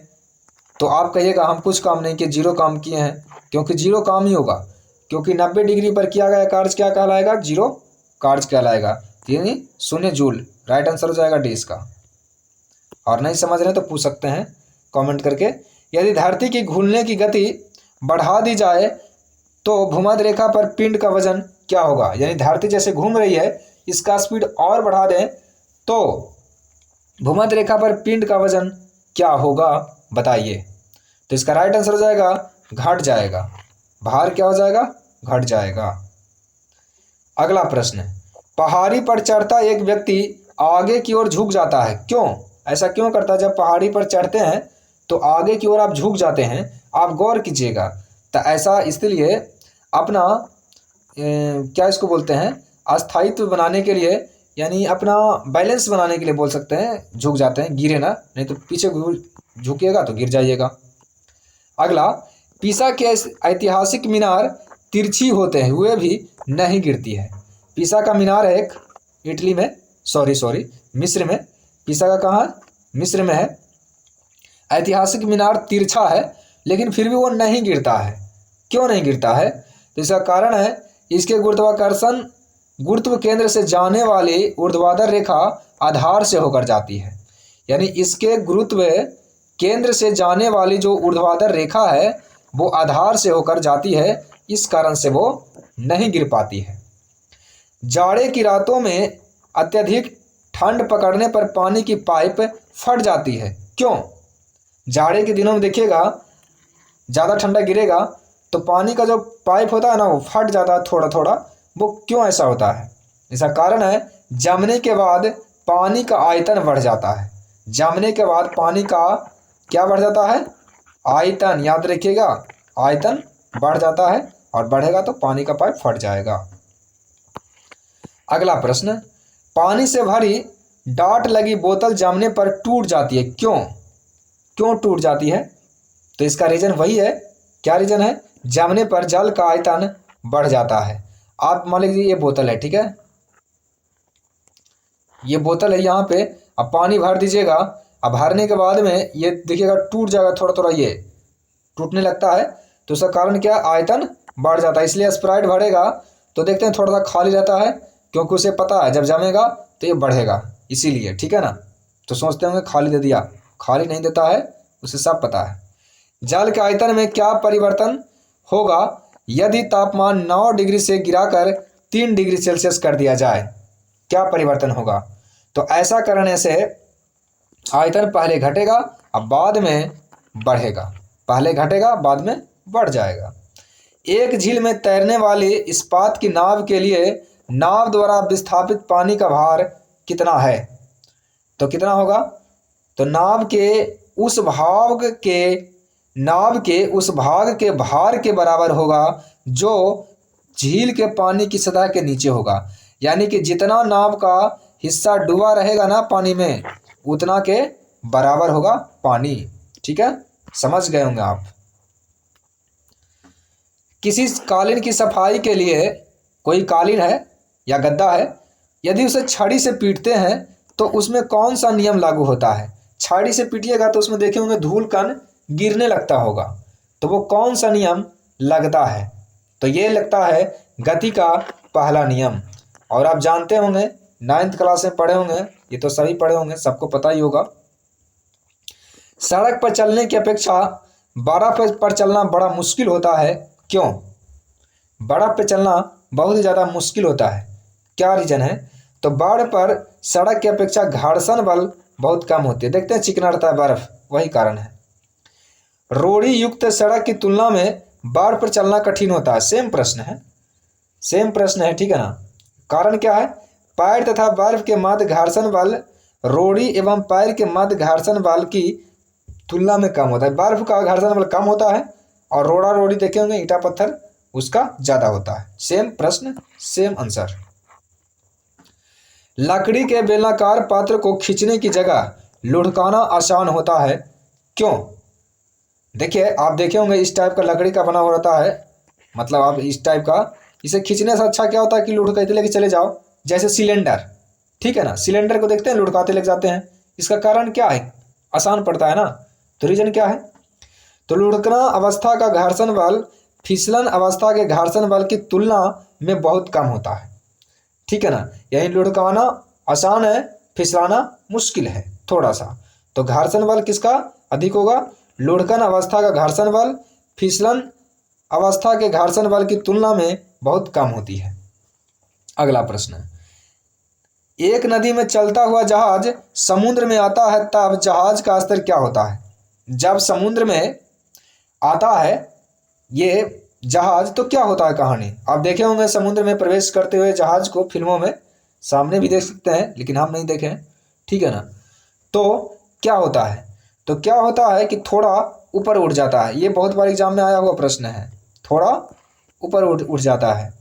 तो आप कहिएगा हम कुछ काम नहीं किए, 0 काम किए हैं, क्योंकि 0 काम ही होगा। क्योंकि 90 डिग्री पर किया गया कार्य क्या कहलाएगा? 0 कार्य कहलाएगा, यानी शून्य जूल। राइट आंसर हो जाएगा डी इसका। और नहीं समझ रहे तो पूछ सकते हैं कमेंट करके। यदि धरती की घूमने की गति बढ़ा दी जाए तो भूमध्य रेखा पर पिंड का वजन क्या होगा? यानी धरती जैसे घूम रही है, इसका स्पीड और बढ़ा दें तो भूमध्य रेखा पर पिंड का वजन क्या होगा? बताइए। तो इसका राइट आंसर हो जाएगा घट जाएगा। भार क्या हो जाएगा? घट जाएगा। अगला प्रश्न, पहाड़ी पर चढ़ता एक व्यक्ति आगे की ओर झुक जाता है, क्यों? ऐसा क्यों करता है? जब पहाड़ी पर चढ़ते हैं तो आगे की ओर आप झुक जाते हैं, आप गौर कीजिएगा। तो ऐसा इसलिए अपना क्या इसको बोलते हैं, अस्थायित्व बनाने के लिए, यानी अपना बैलेंस बनाने के लिए बोल सकते हैं, झुक जाते हैं, गिरे ना, नहीं तो पीछे झुकिएगा तो गिर जाइएगा। अगला, पीसा के ऐतिहासिक मीनार तिरछी होते हुए भी नहीं गिरती है। पीसा का मीनार है एक, इटली में, सॉरी मिस्र में। पीसा का कहाँ? मिस्र में है। ऐतिहासिक मीनार तिरछा है लेकिन फिर भी वो नहीं गिरता है। क्यों नहीं गिरता है? तो इसका कारण है इसके गुरुत्व केंद्र से जाने वाली ऊर्ध्वाधर रेखा आधार से होकर जाती है। यानी इसके गुरुत्व केंद्र से जाने वाली जो ऊर्ध्वाधर रेखा है वो आधार से होकर जाती है, इस कारण से वो नहीं गिर पाती है। जाड़े की रातों में अत्यधिक ठंड पकड़ने पर पानी की पाइप फट जाती है, क्यों? जाड़े के दिनों में देखिएगा ज़्यादा ठंडा गिरेगा तो पानी का जो पाइप होता है ना वो फट जाता है थोड़ा थोड़ा। वो क्यों ऐसा होता है? इसका कारण है जमने के बाद पानी का आयतन बढ़ जाता है। जमने के बाद पानी का क्या बढ़ जाता है? आयतन। याद रखिएगा, आयतन बढ़ जाता है और बढ़ेगा तो पानी का पाइप फट जाएगा। अगला प्रश्न, पानी से भरी डाट लगी बोतल जमने पर टूट जाती है, क्यों टूट जाती है? तो इसका रीजन वही है। क्या रीजन है? जमने पर जल का आयतन बढ़ जाता है। आप मान लीजिए ये बोतल है, ठीक है, ये बोतल है, यहाँ पे अब पानी भर दीजिएगा। अब भरने के बाद में ये देखिएगा टूट जाएगा, थोड़ा थोड़ा ये टूटने लगता है। तो उसका कारण क्या? आयतन बढ़ जाता है। इसलिए स्प्राइट भरेगा तो देखते हैं थोड़ा सा खाली रहता है, क्योंकि उसे पता है जब जमेगा तो ये बढ़ेगा, इसीलिए। ठीक है ना? तो सोचते होंगे खाली दे दिया, खाली नहीं देता है, उसे सब पता है। जल के आयतन में क्या परिवर्तन होगा यदि तापमान 9 डिग्री से गिराकर 3 डिग्री सेल्सियस कर दिया जाए, क्या परिवर्तन होगा? तो ऐसा करने से आयतन पहले घटेगा अब बाद में बढ़ेगा, पहले घटेगा बाद में बढ़ जाएगा। एक झील में तैरने वाली इस्पात की नाव के लिए नाव द्वारा विस्थापित पानी का भार कितना है? तो कितना होगा? तो नाव के उस भाग के भार के बराबर होगा जो झील के पानी की सतह के नीचे होगा। यानी कि जितना नाव का हिस्सा डूबा रहेगा ना पानी में, उतना के बराबर होगा पानी। ठीक है, समझ गए होंगे आप। किसी कालीन की सफाई के लिए, कोई कालीन है या गद्दा है, यदि उसे छड़ी से पीटते हैं तो उसमें कौन सा नियम लागू होता है? छड़ी से पीटिएगा तो उसमें देखे होंगे धूल कण गिरने लगता होगा, तो वो कौन सा नियम लगता है? तो ये लगता है गति का पहला नियम। और आप जानते होंगे, 9th क्लास में पढ़े होंगे, ये तो सभी पढ़े होंगे, सबको पता ही होगा। सड़क पर चलने की अपेक्षा बर्फ पर चलना बड़ा मुश्किल होता है, क्यों? बर्फ पे चलना बहुत ही ज़्यादा मुश्किल होता है, क्या रीज़न है? तो बर्फ पर सड़क की अपेक्षा घर्षण बल बहुत कम होती है। देखते हैं चिकना रहता है बर्फ, वही कारण है। रोड़ी युक्त सड़क की तुलना में बर्फ पर चलना कठिन होता है। सेम प्रश्न है, सेम प्रश्न है, ठीक है ना। कारण क्या है? पैर तथा बर्फ के मध्य घर्षण बल रोड़ी एवं पैर के मध्य घर्षण बल की तुलना में कम होता है। बर्फ का घर्षण बल कम होता है और रोड़ा रोड़ी देखे होंगे ईंटा पत्थर, उसका ज़्यादा होता है। सेम प्रश्न सेम आंसर। लकड़ी के बेलनाकार पात्र को खींचने की जगह लुढ़काना आसान होता है, क्यों? देखिए, आप देखे होंगे इस टाइप का लकड़ी का बना हुआ रहता है, मतलब आप इस टाइप का, इसे खींचने से अच्छा क्या होता है कि लुढ़काते लेके चले जाओ। जैसे सिलेंडर, ठीक है ना, सिलेंडर को देखते हैं लुढ़काते लेके जाते हैं, इसका कारण क्या है? आसान पड़ता है ना। तो रीजन क्या है? तो लुढ़कना अवस्था का घर्षण बल फिसलन अवस्था के घर्षण बल की तुलना में बहुत कम होता है, ठीक है ना। यही लुढ़काना आसान है, फिसलाना मुश्किल है थोड़ा सा। तो घर्षण बल किसका अधिक होगा? लुढ़कन अवस्था का घर्षण बल फिसलन अवस्था के घर्षण बल की तुलना में बहुत कम होती है। अगला प्रश्न, एक नदी में चलता हुआ जहाज समुद्र में आता है तब जहाज का स्तर क्या होता है? जब समुद्र में आता है ये जहाज तो क्या होता है कहानी? आप देखे होंगे समुद्र में प्रवेश करते हुए जहाज को, फिल्मों में सामने भी देख सकते हैं, लेकिन हम नहीं देखे हैं, ठीक है ना। तो क्या होता है? तो क्या होता है कि थोड़ा ऊपर उठ जाता है। ये बहुत बार एग्जाम में आया हुआ प्रश्न है, थोड़ा ऊपर उठ जाता है।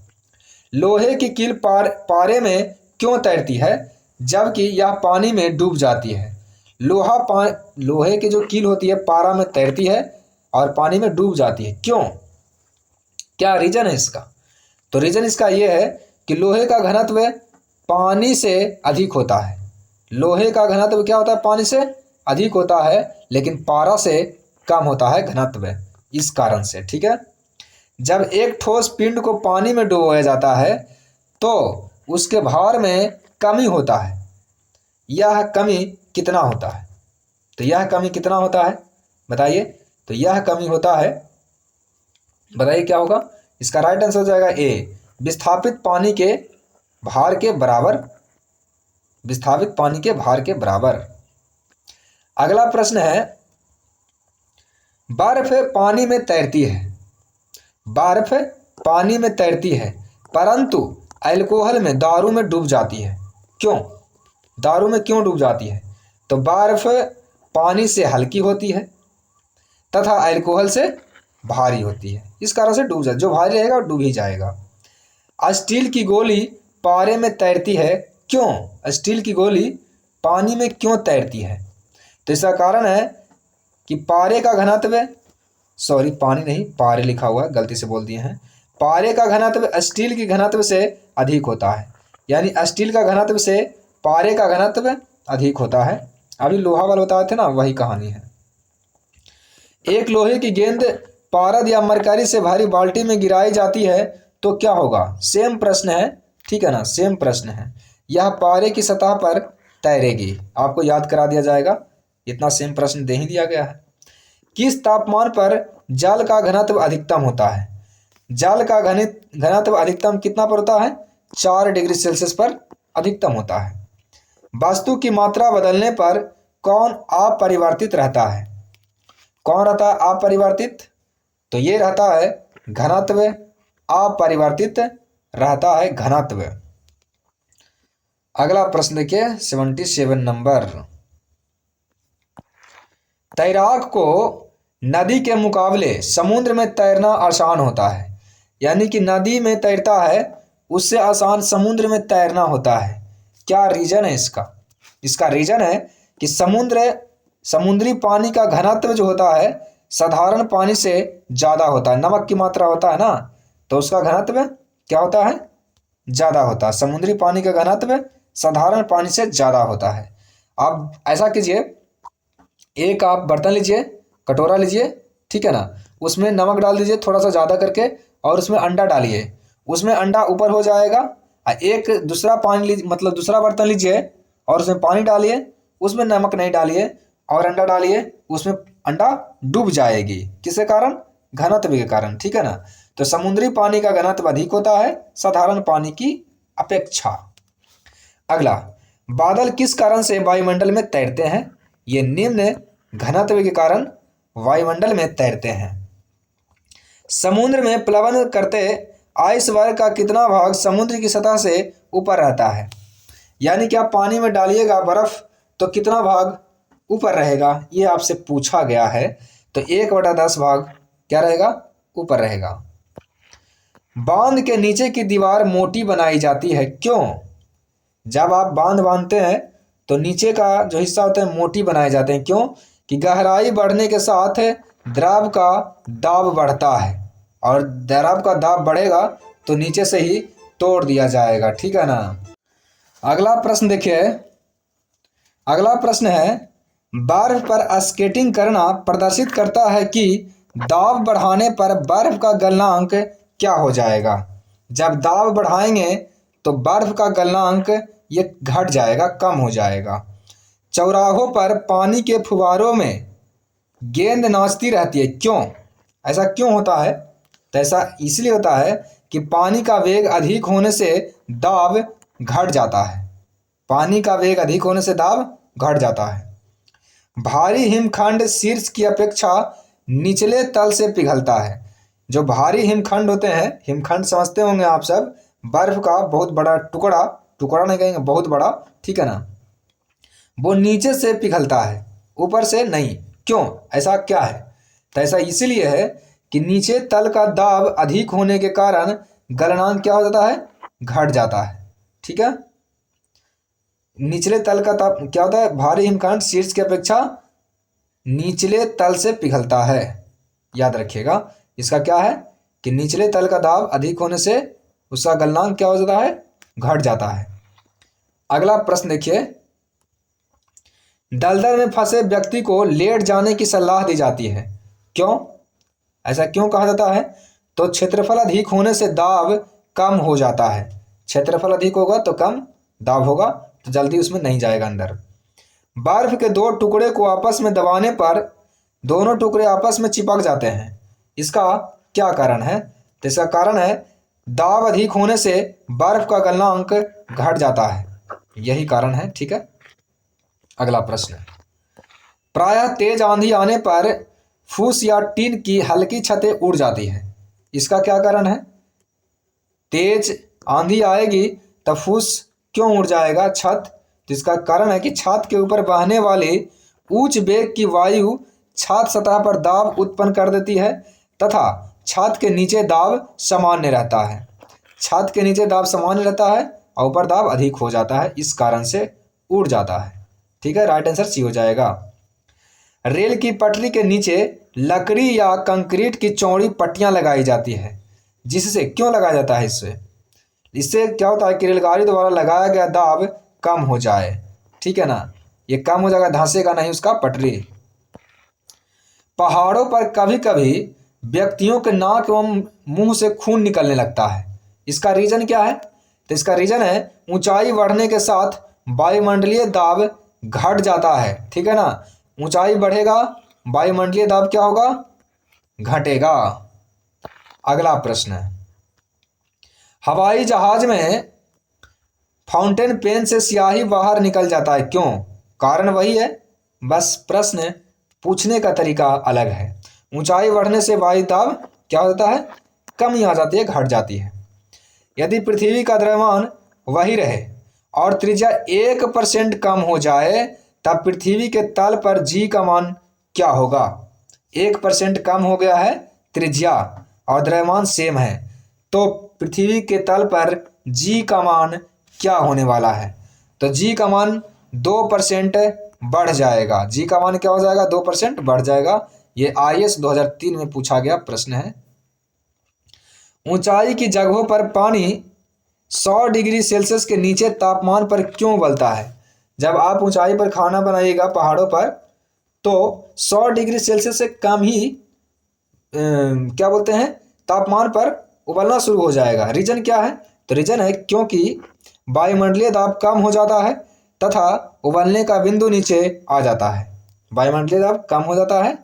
लोहे की कील पारे में क्यों तैरती है जबकि यह पानी में डूब जाती है? लोहे की जो कील होती है पारा में तैरती है और पानी में डूब जाती है, क्यों? क्या रीजन है इसका? तो रीजन इसका ये है कि लोहे का घनत्व पानी से अधिक होता है। लोहे का घनत्व क्या होता है? पानी से अधिक होता है, लेकिन पारा से कम होता है घनत्व, इस कारण से, ठीक है। जब एक ठोस पिंड को पानी में डुबोया जाता है तो उसके भार में कमी होता है। यह कमी कितना होता है? तो यह कमी कितना होता है बताइए? तो यह कमी होता है, बताइए क्या होगा? इसका राइट आंसर हो जाएगा ए, विस्थापित पानी के भार के बराबर। विस्थापित पानी के भार के बराबर। अगला प्रश्न है, बर्फ पानी में तैरती है, बर्फ पानी में तैरती है परंतु अल्कोहल में, दारू में डूब जाती है, क्यों? दारू में क्यों डूब जाती है? तो बर्फ पानी से हल्की होती है तथा अल्कोहल से भारी होती है, इस कारण से डूब जाती है। जो भारी रहेगा वो डूब ही जाएगा। स्टील की गोली पारे में तैरती है, क्यों? स्टील की गोली पानी में क्यों तैरती है? तो इसका कारण है कि पारे का घनत्व, सॉरी पानी नहीं, पारे लिखा हुआ है, गलती से बोल दिए हैं। पारे का घनत्व स्टील की घनत्व से अधिक होता है, यानी स्टील का घनत्व से पारे का घनत्व अधिक होता है। अभी लोहा वाला बताए थे ना, वही कहानी है। एक लोहे की गेंद पारद या मरकरी से भारी बाल्टी में गिराई जाती है तो क्या होगा? सेम प्रश्न है, ठीक है ना, सेम प्रश्न है। यह पारे की सतह पर तैरेगी, आपको याद करा दिया जाएगा, इतना सेम प्रश्न दे ही दिया गया है। किस तापमान पर जल का घनत्व अधिकतम होता है? जल का घनत्व अधिकतम कितना पर होता है? 4 डिग्री सेल्सियस पर अधिकतम होता है। वस्तु की मात्रा बदलने पर कौन अपरिवर्तित रहता है? कौन रहता है अपरिवर्तित? तो ये रहता है घनत्व, अपरिवर्तित रहता है घनत्व। अगला प्रश्न देखिए 77 नंबर। तैराक को नदी के मुकाबले समुद्र में तैरना आसान होता है, यानी कि नदी में तैरता है उससे आसान समुद्र में तैरना होता है। क्या रीजन है इसका? इसका रीजन है कि समुद्री पानी का घनत्व जो होता है साधारण पानी से ज़्यादा होता है। नमक की मात्रा होता है ना, तो उसका घनत्व क्या होता है? ज़्यादा होता है। समुद्री पानी का घनत्व साधारण पानी से ज़्यादा होता है। आप ऐसा कीजिए, एक आप बर्तन लीजिए, कटोरा लीजिए, ठीक है ना, उसमें नमक डाल दीजिए थोड़ा सा ज़्यादा करके, और उसमें अंडा डालिए, उसमें अंडा ऊपर हो जाएगा। एक दूसरा पानी लीजिए, मतलब दूसरा बर्तन लीजिए और उसमें पानी डालिए, उसमें नमक नहीं डालिए और अंडा डालिए, उसमें अंडा डूब जाएगी। किसके कारण? घनत्व के कारण, ठीक है ना। तो समुद्री पानी का घनत्व अधिक होता है साधारण पानी की अपेक्षा। अगला, बादल किस कारण से वायुमंडल में तैरते हैं? ये निम्न घनत्व के कारण वायुमंडल में तैरते हैं। समुद्र में प्लवन करते आइसबर्ग का कितना भाग समुद्र की सतह से ऊपर रहता है? यानी कि आप पानी में डालिएगा बर्फ तो कितना भाग ऊपर रहेगा, ये आपसे पूछा गया है। तो 1/10 भाग क्या रहेगा? ऊपर रहेगा। बांध के नीचे की दीवार मोटी बनाई जाती है, क्यों? जब आप बांध बांधते हैं तो नीचे का जो हिस्सा होता है मोटी बनाए जाते हैं, क्यों? कि गहराई बढ़ने के साथ द्रव का दाब बढ़ता है, और द्रव का दाब बढ़ेगा तो नीचे से ही तोड़ दिया जाएगा, ठीक है ना। अगला प्रश्न देखिए। अगला प्रश्न है, बर्फ पर स्केटिंग करना प्रदर्शित करता है कि दाब बढ़ाने पर बर्फ का गलनांक क्या हो जाएगा? जब दाब बढ़ाएंगे तो बर्फ का गलनांक ये घट जाएगा, कम हो जाएगा। चौराहों पर पानी के फुवारों में गेंद नाचती रहती है, क्यों? ऐसा क्यों होता है? तो ऐसा इसलिए होता है कि पानी का वेग अधिक होने से दाब घट जाता है। पानी का वेग अधिक होने से दाब घट जाता है। भारी हिमखंड शीर्ष की अपेक्षा निचले तल से पिघलता है। जो भारी हिमखंड होते हैं, हिमखंड समझते होंगे आप सब, बर्फ का बहुत बड़ा टुकड़ा, टुकड़ा नहीं कहेंगे, बहुत बड़ा, ठीक है ना, वो नीचे से पिघलता है, ऊपर से नहीं। क्यों? ऐसा क्या है? तो ऐसा इसीलिए है कि नीचे तल का दाब अधिक होने के कारण गलनांक क्या हो जाता है? घट जाता है, ठीक है। निचले तल का ताप क्या होता है? भारी हिमखंड शीर्ष की अपेक्षा निचले तल से पिघलता है। याद रखिएगा, इसका क्या है कि निचले तल का दाब अधिक होने से उसका गलनांक क्या हो जाता है? घट जाता है। अगला प्रश्न देखिए। दलदल में फंसे व्यक्ति को लेट जाने की सलाह दी जाती है, क्यों? ऐसा क्यों कहा जाता है? तो क्षेत्रफल अधिक होने से दाब कम हो जाता है। क्षेत्रफल अधिक होगा तो कम दाब होगा, तो जल्दी उसमें नहीं जाएगा अंदर। बर्फ के दो टुकड़े को आपस में दबाने पर दोनों टुकड़े आपस में चिपक जाते हैं, इसका क्या कारण है? तो इसका कारण है दाब अधिक होने से बर्फ का गलनांक घट जाता है, यही कारण है, ठीक है। अगला प्रश्न, प्रायः तेज आंधी आने पर फूस या टीन की हल्की छतें उड़ जाती हैं, इसका क्या कारण है? तेज आंधी आएगी तब फूस क्यों उड़ जाएगा, छत? तो इसका कारण है कि छत के ऊपर बहने वाली उच्च वेग की वायु छत सतह पर दाब उत्पन्न कर देती है तथा छत के नीचे दाब सामान्य रहता है। छत के नीचे दाब सामान्य रहता है और ऊपर दाब अधिक हो जाता है, इस कारण से उड़ जाता है, ठीक है। राइट आंसर सी हो जाएगा। रेल की पटरी के नीचे लकड़ी या कंक्रीट की चौड़ी पट्टियां लगाई जाती है, जिससे क्यों लगाया जाता है? इससे क्या होता है कि रेलगाड़ी द्वारा लगाया गया दाब कम हो जाए, ठीक है ना, ये कम हो जाएगा, धंसेगा नहीं उसका पटरी। पहाड़ों पर कभी कभी व्यक्तियों के नाक एवं मुंह से खून निकलने लगता है, इसका रीजन क्या है? तो इसका रीजन है ऊंचाई बढ़ने के साथ वायुमंडलीय दाब घट जाता है, ठीक है ना। ऊंचाई बढ़ेगा, वायुमंडलीय दाब क्या होगा? घटेगा। अगला प्रश्न है, हवाई जहाज में फाउंटेन पेन से स्याही बाहर निकल जाता है, क्यों? कारण वही है, बस प्रश्न पूछने का तरीका अलग है। ऊंचाई बढ़ने से वायु दाब क्या होता है? कमी आ जाती है, घट जाती है। यदि पृथ्वी का द्रव्यमान वही रहे और त्रिज्या 1% कम हो जाए तब पृथ्वी के तल पर जी का मान क्या होगा? 1% कम हो गया है त्रिज्या और द्रव्यमान सेम है, तो पृथ्वी के तल पर जी का मान क्या होने वाला है? तो जी का मान 2% बढ़ जाएगा। जी का मान क्या हो जाएगा? 2% बढ़ जाएगा। ये IAS 2003 में पूछा गया प्रश्न है। ऊंचाई की जगहों पर पानी 100 डिग्री सेल्सियस के नीचे तापमान पर क्यों उबलता है? जब आप ऊंचाई पर खाना बनाइएगा पहाड़ों पर तो 100 डिग्री सेल्सियस से कम ही क्या बोलते हैं, तापमान पर उबलना शुरू हो जाएगा। रीजन क्या है? तो रीजन है क्योंकि वायुमंडलीय दाब कम हो जाता है तथा उबलने का बिंदु नीचे आ जाता है। वायुमंडलीय दाब कम हो जाता है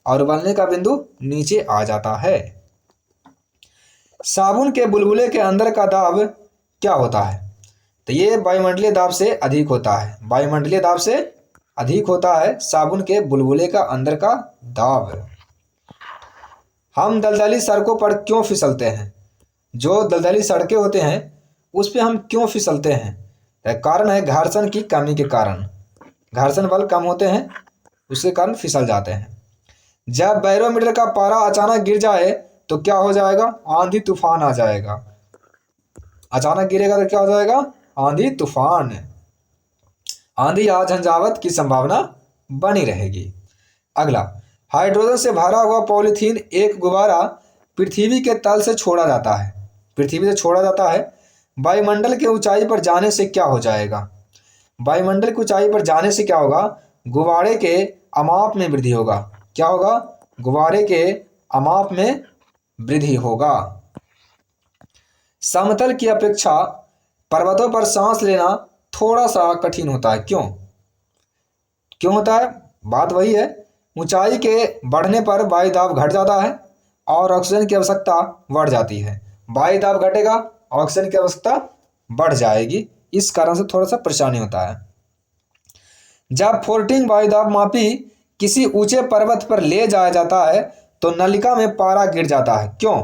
और उबलने का बिंदु नीचे आ जाता है। साबुन के बुलबुले के अंदर का दाब क्या होता है? तो ये वायुमंडलीय दाब से अधिक होता है। वायुमंडलीय दाब से अधिक होता है साबुन के बुलबुले का अंदर का दाब। हम दलदली सड़कों पर क्यों फिसलते हैं? जो दलदली सड़कें होते हैं उस पे हम क्यों फिसलते हैं? तो कारण है घर्षण की कमी के कारण। घर्षण बल कम होते हैं, उसके कारण फिसल जाते हैं। जब बैरोमीटर का पारा अचानक गिर जाए तो क्या हो जाएगा? आंधी तूफान आ जाएगा। अचानक गिरेगा तो क्या हो जाएगा? आंधी तूफान। आंधी या झंझावत की संभावना बनी रहेगी। अगला, हाइड्रोजन से भरा हुआ पॉलीथीन एक गुब्बारा पृथ्वी के तल से छोड़ा जाता है। पृथ्वी से छोड़ा जाता है, वायुमंडल की ऊंचाई पर जाने से क्या हो जाएगा? वायुमंडल की ऊंचाई पर जाने से क्या होगा? गुब्बारे के अमाप में वृद्धि होगा। क्या होगा? गुब्बारे के अमाप में वृद्धि होगा। समतल की अपेक्षा पर्वतों पर सांस लेना थोड़ा सा कठिन होता है, क्यों? क्यों होता है? बात वही है, ऊंचाई के बढ़ने पर वायु दाब घट जाता है और ऑक्सीजन की आवश्यकता बढ़ जाती है। वायु दाब घटेगा, ऑक्सीजन की आवश्यकता बढ़ जाएगी, इस कारण से थोड़ा सा परेशानी होता है। जब फ्लोटिंग वायु दाब मापी किसी ऊंचे पर्वत पर ले जाया जाता है तो नलिका में पारा गिर जाता है, क्यों?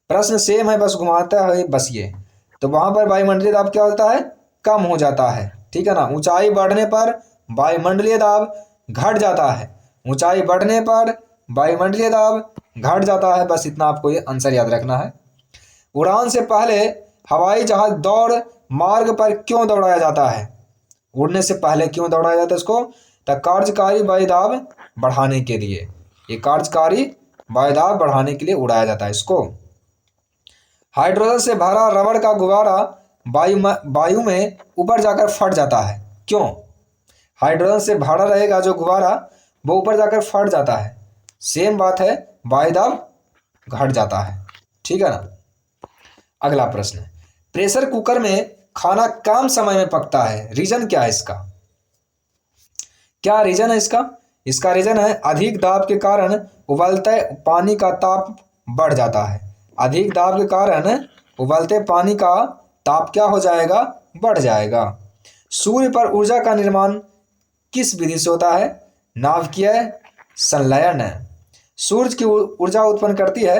प्रश्न सेम है, बस घुमाता है बस ये। तो वहां पर वायुमंडलीय दाब क्या होता है? कम हो जाता है, ठीक है ना। ऊंचाई बढ़ने पर वायुमंडलीय दाब घट जाता है। ऊंचाई बढ़ने पर वायुमंडलीय दाब घट जाता है, बस इतना आपको ये आंसर याद रखना है। उड़ान से पहले हवाई जहाज दौड़ मार्ग पर क्यों दौड़ाया जाता है? उड़ने से पहले क्यों दौड़ाया जाता है इसको? तो कार्यकारी वायु दाब बढ़ाने के लिए। ये कार्यकारी वायु दाब बढ़ाने के लिए उड़ाया जाता है इसको। हाइड्रोजन से भरा रबड़ का गुब्बारा वायु में ऊपर जाकर फट जाता है, क्यों? हाइड्रोजन से भरा रहेगा जो गुब्बारा वो ऊपर जाकर फट जाता है। सेम बात है, वायु दाब घट जाता है, ठीक है ना। अगला प्रश्न, प्रेशर कुकर में खाना कम समय में पकता है, रीजन क्या है इसका? क्या रीजन है इसका? इसका रीजन है अधिक दाब के कारण उबलते पानी का ताप बढ़ जाता है। अधिक दाब के कारण उबलते पानी का ताप क्या हो जाएगा? बढ़ जाएगा। सूर्य पर ऊर्जा का निर्माण किस विधि से होता है? नाभिकीय संलयन। सूर्य की ऊर्जा उत्पन्न करती है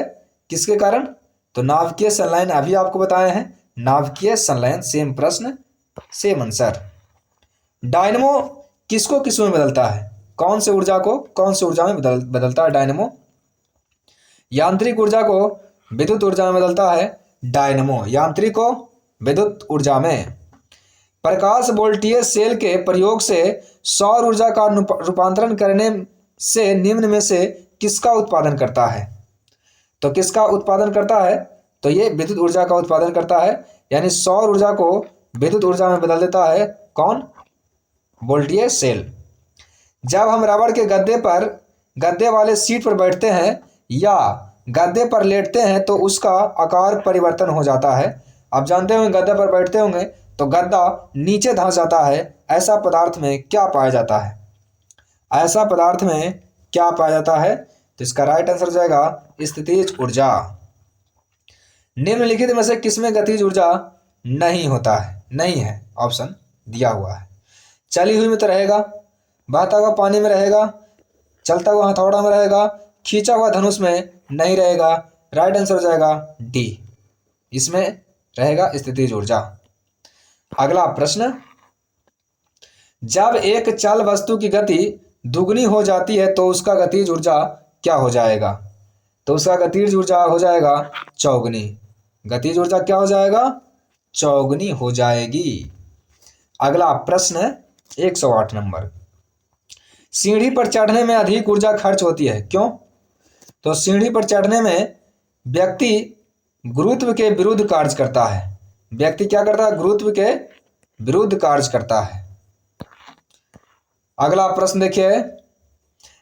किसके कारण? तो नाभिकीय संलयन, अभी आपको बताए हैं नाभिकीय संलयन। सेम प्रश्न सेम आंसर। डायनमो किसको किस में बदलता है? कौन से ऊर्जा को कौन से ऊर्जा में बदलता है डायनमो? यांत्रिक ऊर्जा को विद्युत ऊर्जा में बदलता है डायनमो, यांत्रिक को विद्युत ऊर्जा में। प्रकाश वोल्टीय सेल के प्रयोग से सौर ऊर्जा का रूपांतरण करने से निम्न में से किसका उत्पादन करता है? तो किसका उत्पादन करता है? तो ये विद्युत ऊर्जा का उत्पादन करता है, यानी सौर ऊर्जा को विद्युत ऊर्जा में बदल देता है कौन? वोल्टीय सेल। जब हम रबड़ के गद्दे वाले सीट पर बैठते हैं या गद्दे पर लेटते हैं तो उसका आकार परिवर्तन हो जाता है। आप जानते होंगे गद्दे पर बैठते होंगे तो गद्दा नीचे धंस जाता है। ऐसा पदार्थ में क्या पाया जाता है? ऐसा पदार्थ में क्या पाया जाता है? तो इसका राइट आंसर हो जाएगा स्थितिज ऊर्जा। निम्नलिखित में से किसमें गतिज ऊर्जा नहीं होता है? नहीं है, ऑप्शन दिया हुआ है। चली हुई में तो रहेगा, बहता हुआ पानी में रहेगा, चलता हुआ हथौड़ा में रहेगा, खींचा हुआ धनुष में नहीं रहेगा। राइट आंसर हो जाएगा डी, इसमें रहेगा स्थितिज ऊर्जा। अगला प्रश्न, जब एक चल वस्तु की गति दुगनी हो जाती है तो उसका गतिज ऊर्जा क्या हो जाएगा? तो उसका गतिज ऊर्जा हो जाएगा चौगुनी। गतिज ऊर्जा क्या हो जाएगा? चौगुनी हो जाएगी। अगला प्रश्न 108 नंबर, सीढ़ी पर चढ़ने में अधिक ऊर्जा खर्च होती है, क्यों? तो सीढ़ी पर चढ़ने में व्यक्ति गुरुत्व के विरुद्ध कार्य करता है। व्यक्ति क्या करता है? गुरुत्व के विरुद्ध कार्य करता है। अगला प्रश्न देखिए,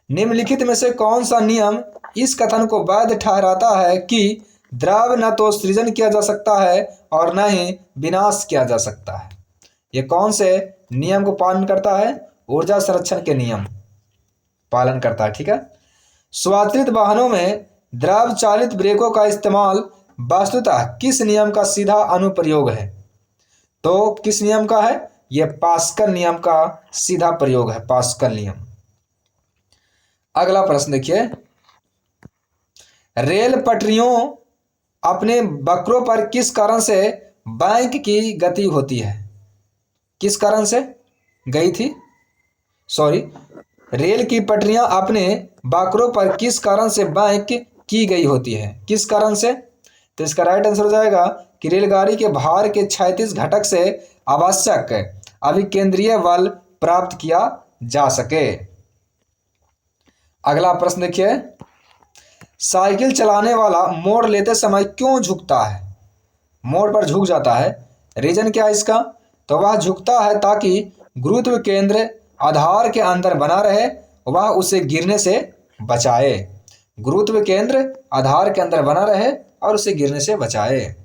निम्नलिखित में से कौन सा नियम इस कथन को वैध ठहराता है कि द्रव न तो सृजन किया जा सकता है और न ही विनाश किया जा सकता है? ये कौन से नियम को पालन करता है? ऊर्जा संरक्षण के नियम पालन करता है। ठीक है। स्वायत्त वाहनों में द्रव चालित ब्रेकों का इस्तेमाल वस्तुतः किस नियम का सीधा अनुप्रयोग है? तो किस नियम का है? यह पास्कल नियम का सीधा प्रयोग है, पास्कल नियम। अगला प्रश्न देखिए, रेल पटरियों अपने वक्रों पर किस कारण से बैंक की गति होती है? किस कारण से गई थी? रेल की पटरियां अपने वक्रों पर किस कारण से बैंक की गई होती है? किस कारण से? तो इसका राइट आंसर हो जाएगा कि रेलगाड़ी के भार के क्षैतिज घटक से आवश्यक अभिकेंद्रीय बल प्राप्त किया जा सके। अगला प्रश्न देखिए, साइकिल चलाने वाला मोड़ लेते समय क्यों झुकता है? मोड़ पर झुक जाता है, रीजन क्या है इसका? तो वह झुकता है ताकि गुरुत्व केंद्र आधार के अंदर बना रहे, वह उसे गिरने से बचाए। गुरुत्व केंद्र आधार के अंदर बना रहे और उसे गिरने से बचाए।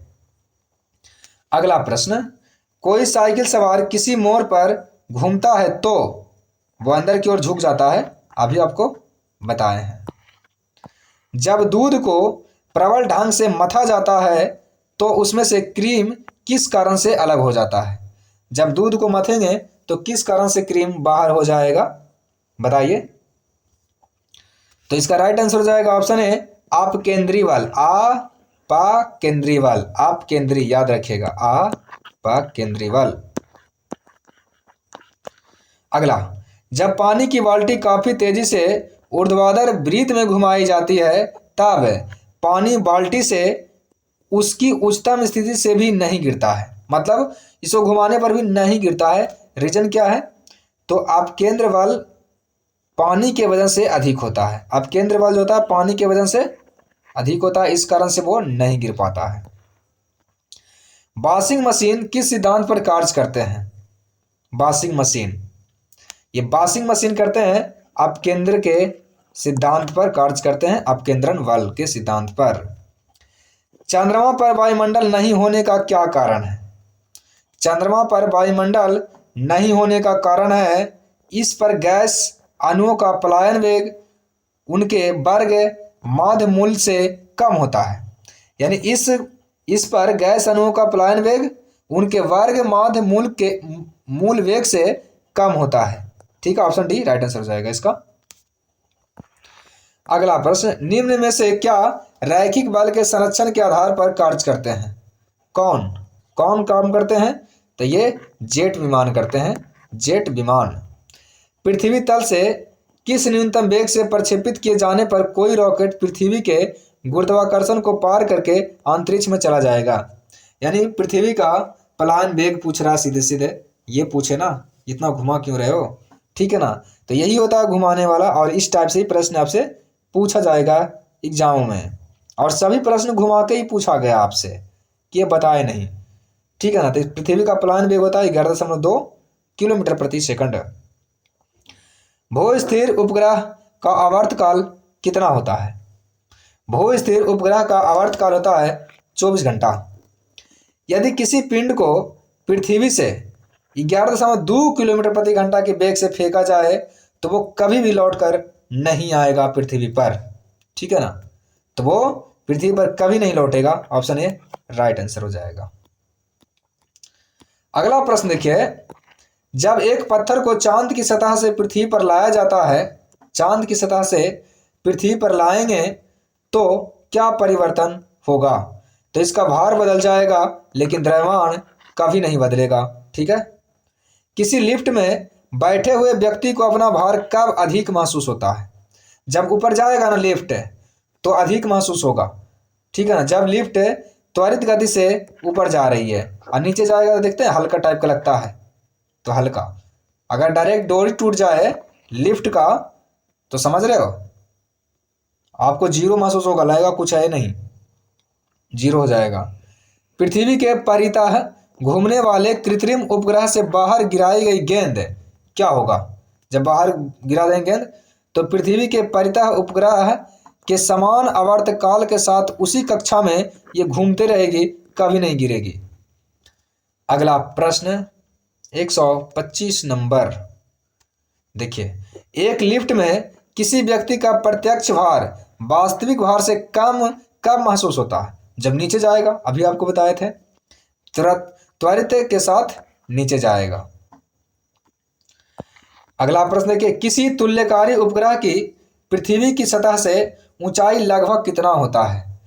अगला प्रश्न, कोई साइकिल सवार किसी मोड़ पर घूमता है तो वो अंदर की ओर झुक जाता है, अभी आपको बताए हैं। जब दूध को प्रबल ढंग से मथा जाता है तो उसमें से क्रीम किस कारण से अलग हो जाता है? जब दूध को मथेंगे तो किस कारण से क्रीम बाहर हो जाएगा, बताइए। तो इसका राइट आंसर हो जाएगा ऑप्शन ए, आप केंद्रीय बल। आ पा केंद्रीय बल, आप केंद्रीय, याद रखिएगा, आ पा केंद्रीय बल। अगला, जब पानी की बाल्टी काफी तेजी से ऊर्ध्वाधर वृत्त में घुमाई जाती है तब पानी बाल्टी से उसकी उच्चतम स्थिति से भी नहीं गिरता है, मतलब इसको घुमाने पर भी नहीं गिरता है। रीजन क्या है? तो आप केंद्र बल पानी के वजन से अधिक होता है। अब केंद्र बल जो होता है पानी के वजन से अधिक होता है, इस कारण से वो नहीं गिर पाता है। वॉशिंग मशीन किस सिद्धांत पर कार्य करते हैं? वॉशिंग मशीन, ये वॉशिंग मशीन करते हैं अपकेंद्र के सिद्धांत पर कार्य करते हैं, अपकेंद्रन बल के सिद्धांत पर। चंद्रमा पर वायुमंडल नहीं होने का क्या कारण है? चंद्रमा पर वायुमंडल नहीं होने का कारण है इस पर गैस अणुओं का पलायन वेग उनके वर्ग माध्य मूल से कम होता है। यानी इस पर गैस अणुओं का पलायन वेग उनके वर्ग माध्य मूल के मूल वेग से कम होता है। ठीक है, ऑप्शन डी राइट आंसर हो जाएगा इसका। अगला प्रश्न, निम्न में से क्या रैखिक बल के संरक्षण के आधार पर कार्य करते हैं? कौन कौन काम करते हैं? तो ये जेट विमान करते हैं, जेट विमान। पृथ्वी तल से किस न्यूनतम वेग से प्रक्षेपित किए जाने पर कोई रॉकेट पृथ्वी के गुरुत्वाकर्षण को पार करके अंतरिक्ष में चला जाएगा? यानी पृथ्वी का पलायन वेग पूछ रहा है, सीधे सीधे ये पूछे ना, इतना घुमा क्यों रहे हो? ठीक है ना, तो यही होता है घुमाने वाला, और इस टाइप से ही प्रश्न आपसे पूछा जाएगा एग्जाम में, और सभी प्रश्न घुमा के ही पूछा गया आपसे कि ये बताए नहीं। ठीक है ना, तो पृथ्वी का पलायन वेग होता है 11.2 किलोमीटर प्रति सेकंड। भू स्थिर उपग्रह का आवर्तकाल कितना होता है? भू स्थिर उपग्रह का आवर्तकाल होता है 24 घंटा। यदि किसी पिंड को पृथ्वी से 11.2 किलोमीटर प्रति घंटा के वेग से फेंका जाए तो वो कभी भी लौटकर नहीं आएगा पृथ्वी पर। ठीक है ना, तो वो पृथ्वी पर कभी नहीं लौटेगा। ऑप्शन ए राइट आंसर हो जाएगा। अगला प्रश्न देखिए, जब एक पत्थर को चांद की सतह से पृथ्वी पर लाया जाता है, चांद की सतह से पृथ्वी पर लाएंगे तो क्या परिवर्तन होगा? तो इसका भार बदल जाएगा लेकिन द्रव्यमान कभी नहीं बदलेगा। ठीक है। किसी लिफ्ट में बैठे हुए व्यक्ति को अपना भार कब अधिक महसूस होता है? जब ऊपर जाएगा ना लिफ्ट तो अधिक महसूस होगा। ठीक है ना। जब लिफ्ट त्वरित गति से ऊपर जा रही है और नीचे जाएगा तो देखते हैं हल्का टाइप का लगता है, तो हल्का। अगर डायरेक्ट डोरी टूट जाए लिफ्ट का तो समझ रहे हो, आपको जीरो महसूस होगा, लगेगा कुछ है नहीं, जीरो हो जाएगा। पृथ्वी के परितः घूमने वाले कृत्रिम उपग्रह से बाहर गिराई गई गेंद क्या होगा? जब बाहर गिरा देंगे गेंद तो पृथ्वी के परितः उपग्रह के समान आवर्त काल के साथ उसी कक्षा में ये घूमते रहेगी, कभी नहीं गिरेगी। अगला प्रश्न 125 नंबर देखिए, एक लिफ्ट में किसी व्यक्ति का प्रत्यक्ष भार वास्तविक भार से कम कब महसूस होता है? जब नीचे जाएगा, अभी आपको बताए थे, त्वरित के साथ नीचे जाएगा। अगला प्रश्न देखिए, किसी तुल्यकारी उपग्रह की पृथ्वी की सतह से ऊंचाई लगभग कितना होता है?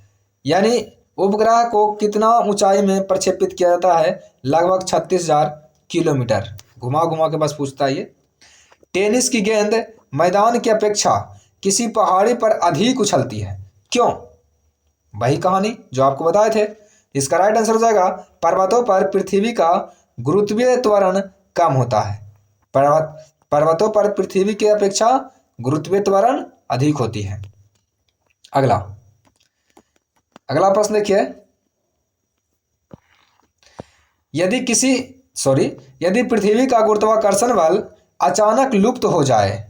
यानी उपग्रह को कितना ऊंचाई में प्रक्षेपित किया जाता है? लगभग 36,000 किलोमीटर। घुमा घुमा के बस पूछता है ये। टेनिस की गेंद मैदान की अपेक्षा किसी पहाड़ी पर अधिक उछलती है, क्यों? वही कहानी जो आपको बताए थे। इसका राइट आंसर हो जाएगा, पर्वतों पर पृथ्वी का गुरुत्वीय त्वरण कम होता है। पर्वतों पर पृथ्वी की अपेक्षा गुरुत्वीय त्वरण अधिक होती है। अगला प्रश्न देखिए, यदि पृथ्वी का गुरुत्वाकर्षण बल अचानक लुप्त हो जाए,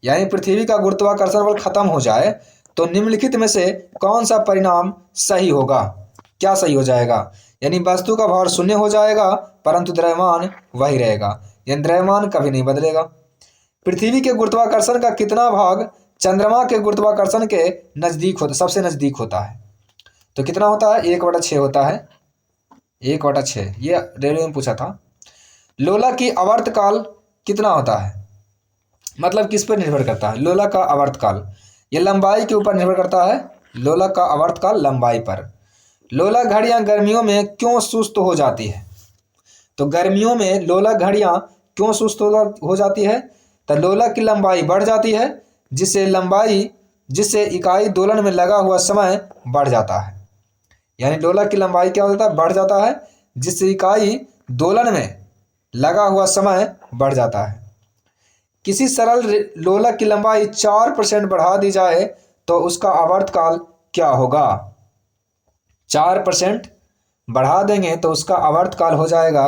यानी पृथ्वी का गुरुत्वाकर्षण बल खत्म हो जाए, तो निम्नलिखित में से कौन सा परिणाम सही होगा? क्या सही हो जाएगा? यानी वस्तु का भार शून्य हो जाएगा परंतु द्रव्यमान वही रहेगा, यानी द्रव्यमान कभी नहीं बदलेगा। पृथ्वी के गुरुत्वाकर्षण का कितना भाग चंद्रमा के गुरुत्वाकर्षण के नजदीक होता, सबसे नजदीक होता है? तो कितना होता है? 1/6 होता है। 1/6 ये रेलवे में पूछा था। लोला की आवर्तकाल कितना होता है? मतलब किस पर निर्भर करता है लोला का आवर्तकाल? ये लंबाई के ऊपर निर्भर करता है, लोला का आवर्तकाल लंबाई पर। लोला घड़ियां गर्मियों में क्यों सुस्त हो जाती है? तो गर्मियों में लोला घड़ियां क्यों सुस्त हो जाती है? तो लोला की लंबाई बढ़ जाती है, जिससे इकाई दोलन में लगा हुआ समय बढ़ जाता है। यानी लोला की लंबाई क्या हो जाता है? बढ़ जाता है, जिससे इकाई दोलन में लगा हुआ समय बढ़ जाता है। किसी सरल लोलक की लंबाई 4% बढ़ा दी जाए तो उसका आवर्तकाल क्या होगा? 4% बढ़ा देंगे तो उसका आवर्तकाल हो जाएगा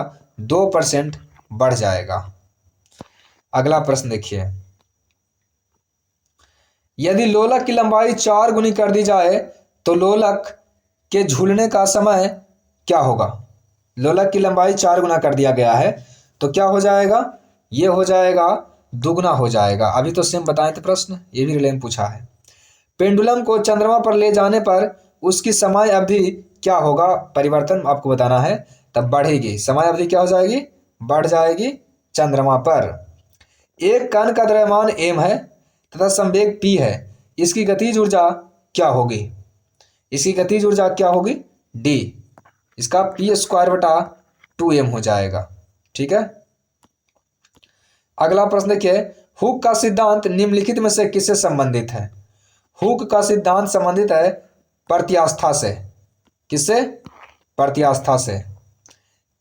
2% बढ़ जाएगा। अगला प्रश्न देखिए, यदि लोलक की लंबाई 4 गुनी कर दी जाए तो लोलक के झूलने का समय क्या होगा? लोलक की लंबाई 4 गुना कर दिया गया है तो क्या हो जाएगा? ये हो जाएगा दुगना हो जाएगा। अभी तो सेम बताए थे प्रश्न, ये भी रिले में पूछा है। पेंडुलम को चंद्रमा पर ले जाने पर उसकी समय अवधि क्या होगा? परिवर्तन आपको बताना है, तब बढ़ेगी। समय अवधि क्या हो जाएगी? बढ़ जाएगी चंद्रमा पर। एक कण का द्रव्यमान m है तथा संवेग p है, इसकी गतिज ऊर्जा क्या होगी? इसकी गतिज ऊर्जा क्या होगी? d। इसका p²/2m हो जाएगा। ठीक है। अगला प्रश्न देखिए, हुक का सिद्धांत निम्नलिखित में से किससे संबंधित है? हुक का सिद्धांत संबंधित है प्रत्यास्था से। किससे? प्रत्यास्था से।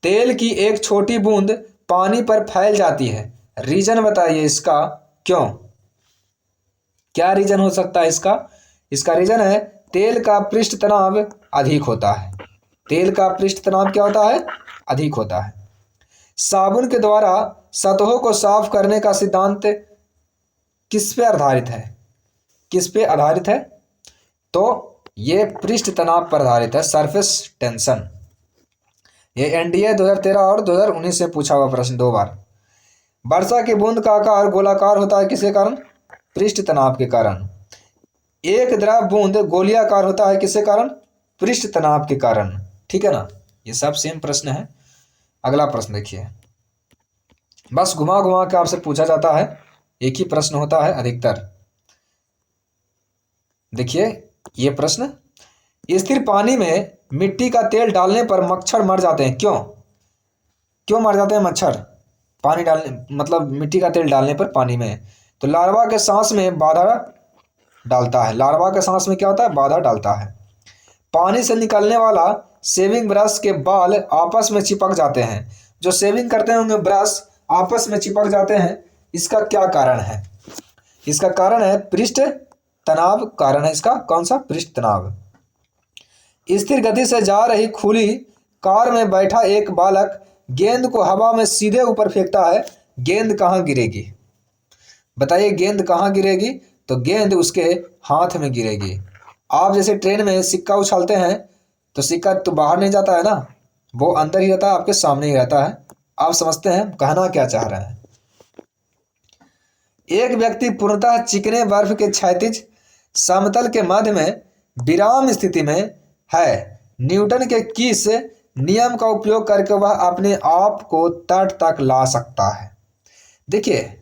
तेल की एक छोटी बूंद पानी पर फैल जाती है, रीजन बताइए इसका, क्यों? क्या रीजन हो सकता है इसका? इसका रीजन है तेल का पृष्ठ तनाव अधिक होता है। तेल का पृष्ठ तनाव क्या होता है? अधिक होता है। साबुन के द्वारा सतहों को साफ करने का सिद्धांत किस पे आधारित है? किस पे आधारित है? तो ये पृष्ठ तनाव पर आधारित है, सरफेस टेंशन। ये एनडीए 2013 और 2019 से पूछा हुआ प्रश्न 2 बार। वर्षा की बूंद का आकार गोलाकार होता है किसके कारण? पृष्ठ तनाव के कारण। एक द्रव बूंद गोलियाकार होता है किसके कारण? पृष्ठ तनाव के कारण। ठीक है ना, ये सब सेम प्रश्न है। अगला प्रश्न देखिए, बस घुमा घुमा के आपसे पूछा जाता है, एक ही प्रश्न होता है अधिकतर। देखिए ये प्रश्न, स्थिर पानी में मिट्टी का तेल डालने पर मच्छर मर जाते हैं, क्यों? क्यों मर जाते हैं मच्छर पानी डालने, मतलब मिट्टी का तेल डालने पर पानी में? तो लार्वा के सांस में बाधा डालता है। लार्वा के सांस में क्या होता है? बाधा डालता है। पानी से निकलने वाला शेविंग ब्रश के बाल आपस में चिपक जाते हैं। जो शेविंग करते होंगे ब्रश आपस में चिपक जाते हैं, इसका क्या कारण है? इसका कारण है पृष्ठ तनाव। कारण है इसका कौन सा? पृष्ठ तनाव। स्थिर गति से जा रही खुली कार में बैठा एक बालक गेंद को हवा में सीधे ऊपर फेंकता है, गेंद कहाँ गिरेगी? बताइए गेंद कहाँ गिरेगी? तो गेंद उसके हाथ में गिरेगी। आप जैसे ट्रेन में सिक्का उछालते हैं तो सिक्का तो बाहर नहीं जाता है ना, वो अंदर ही रहता है, आपके सामने ही रहता है। आप समझते हैं कहना क्या चाह रहे हैं? एक व्यक्ति पूर्णतः चिकने बर्फ के क्षैतिज समतल के मध्य में विराम स्थिति में है। न्यूटन के किस नियम का उपयोग करके वह अपने आप को तट तक ला सकता है? देखिए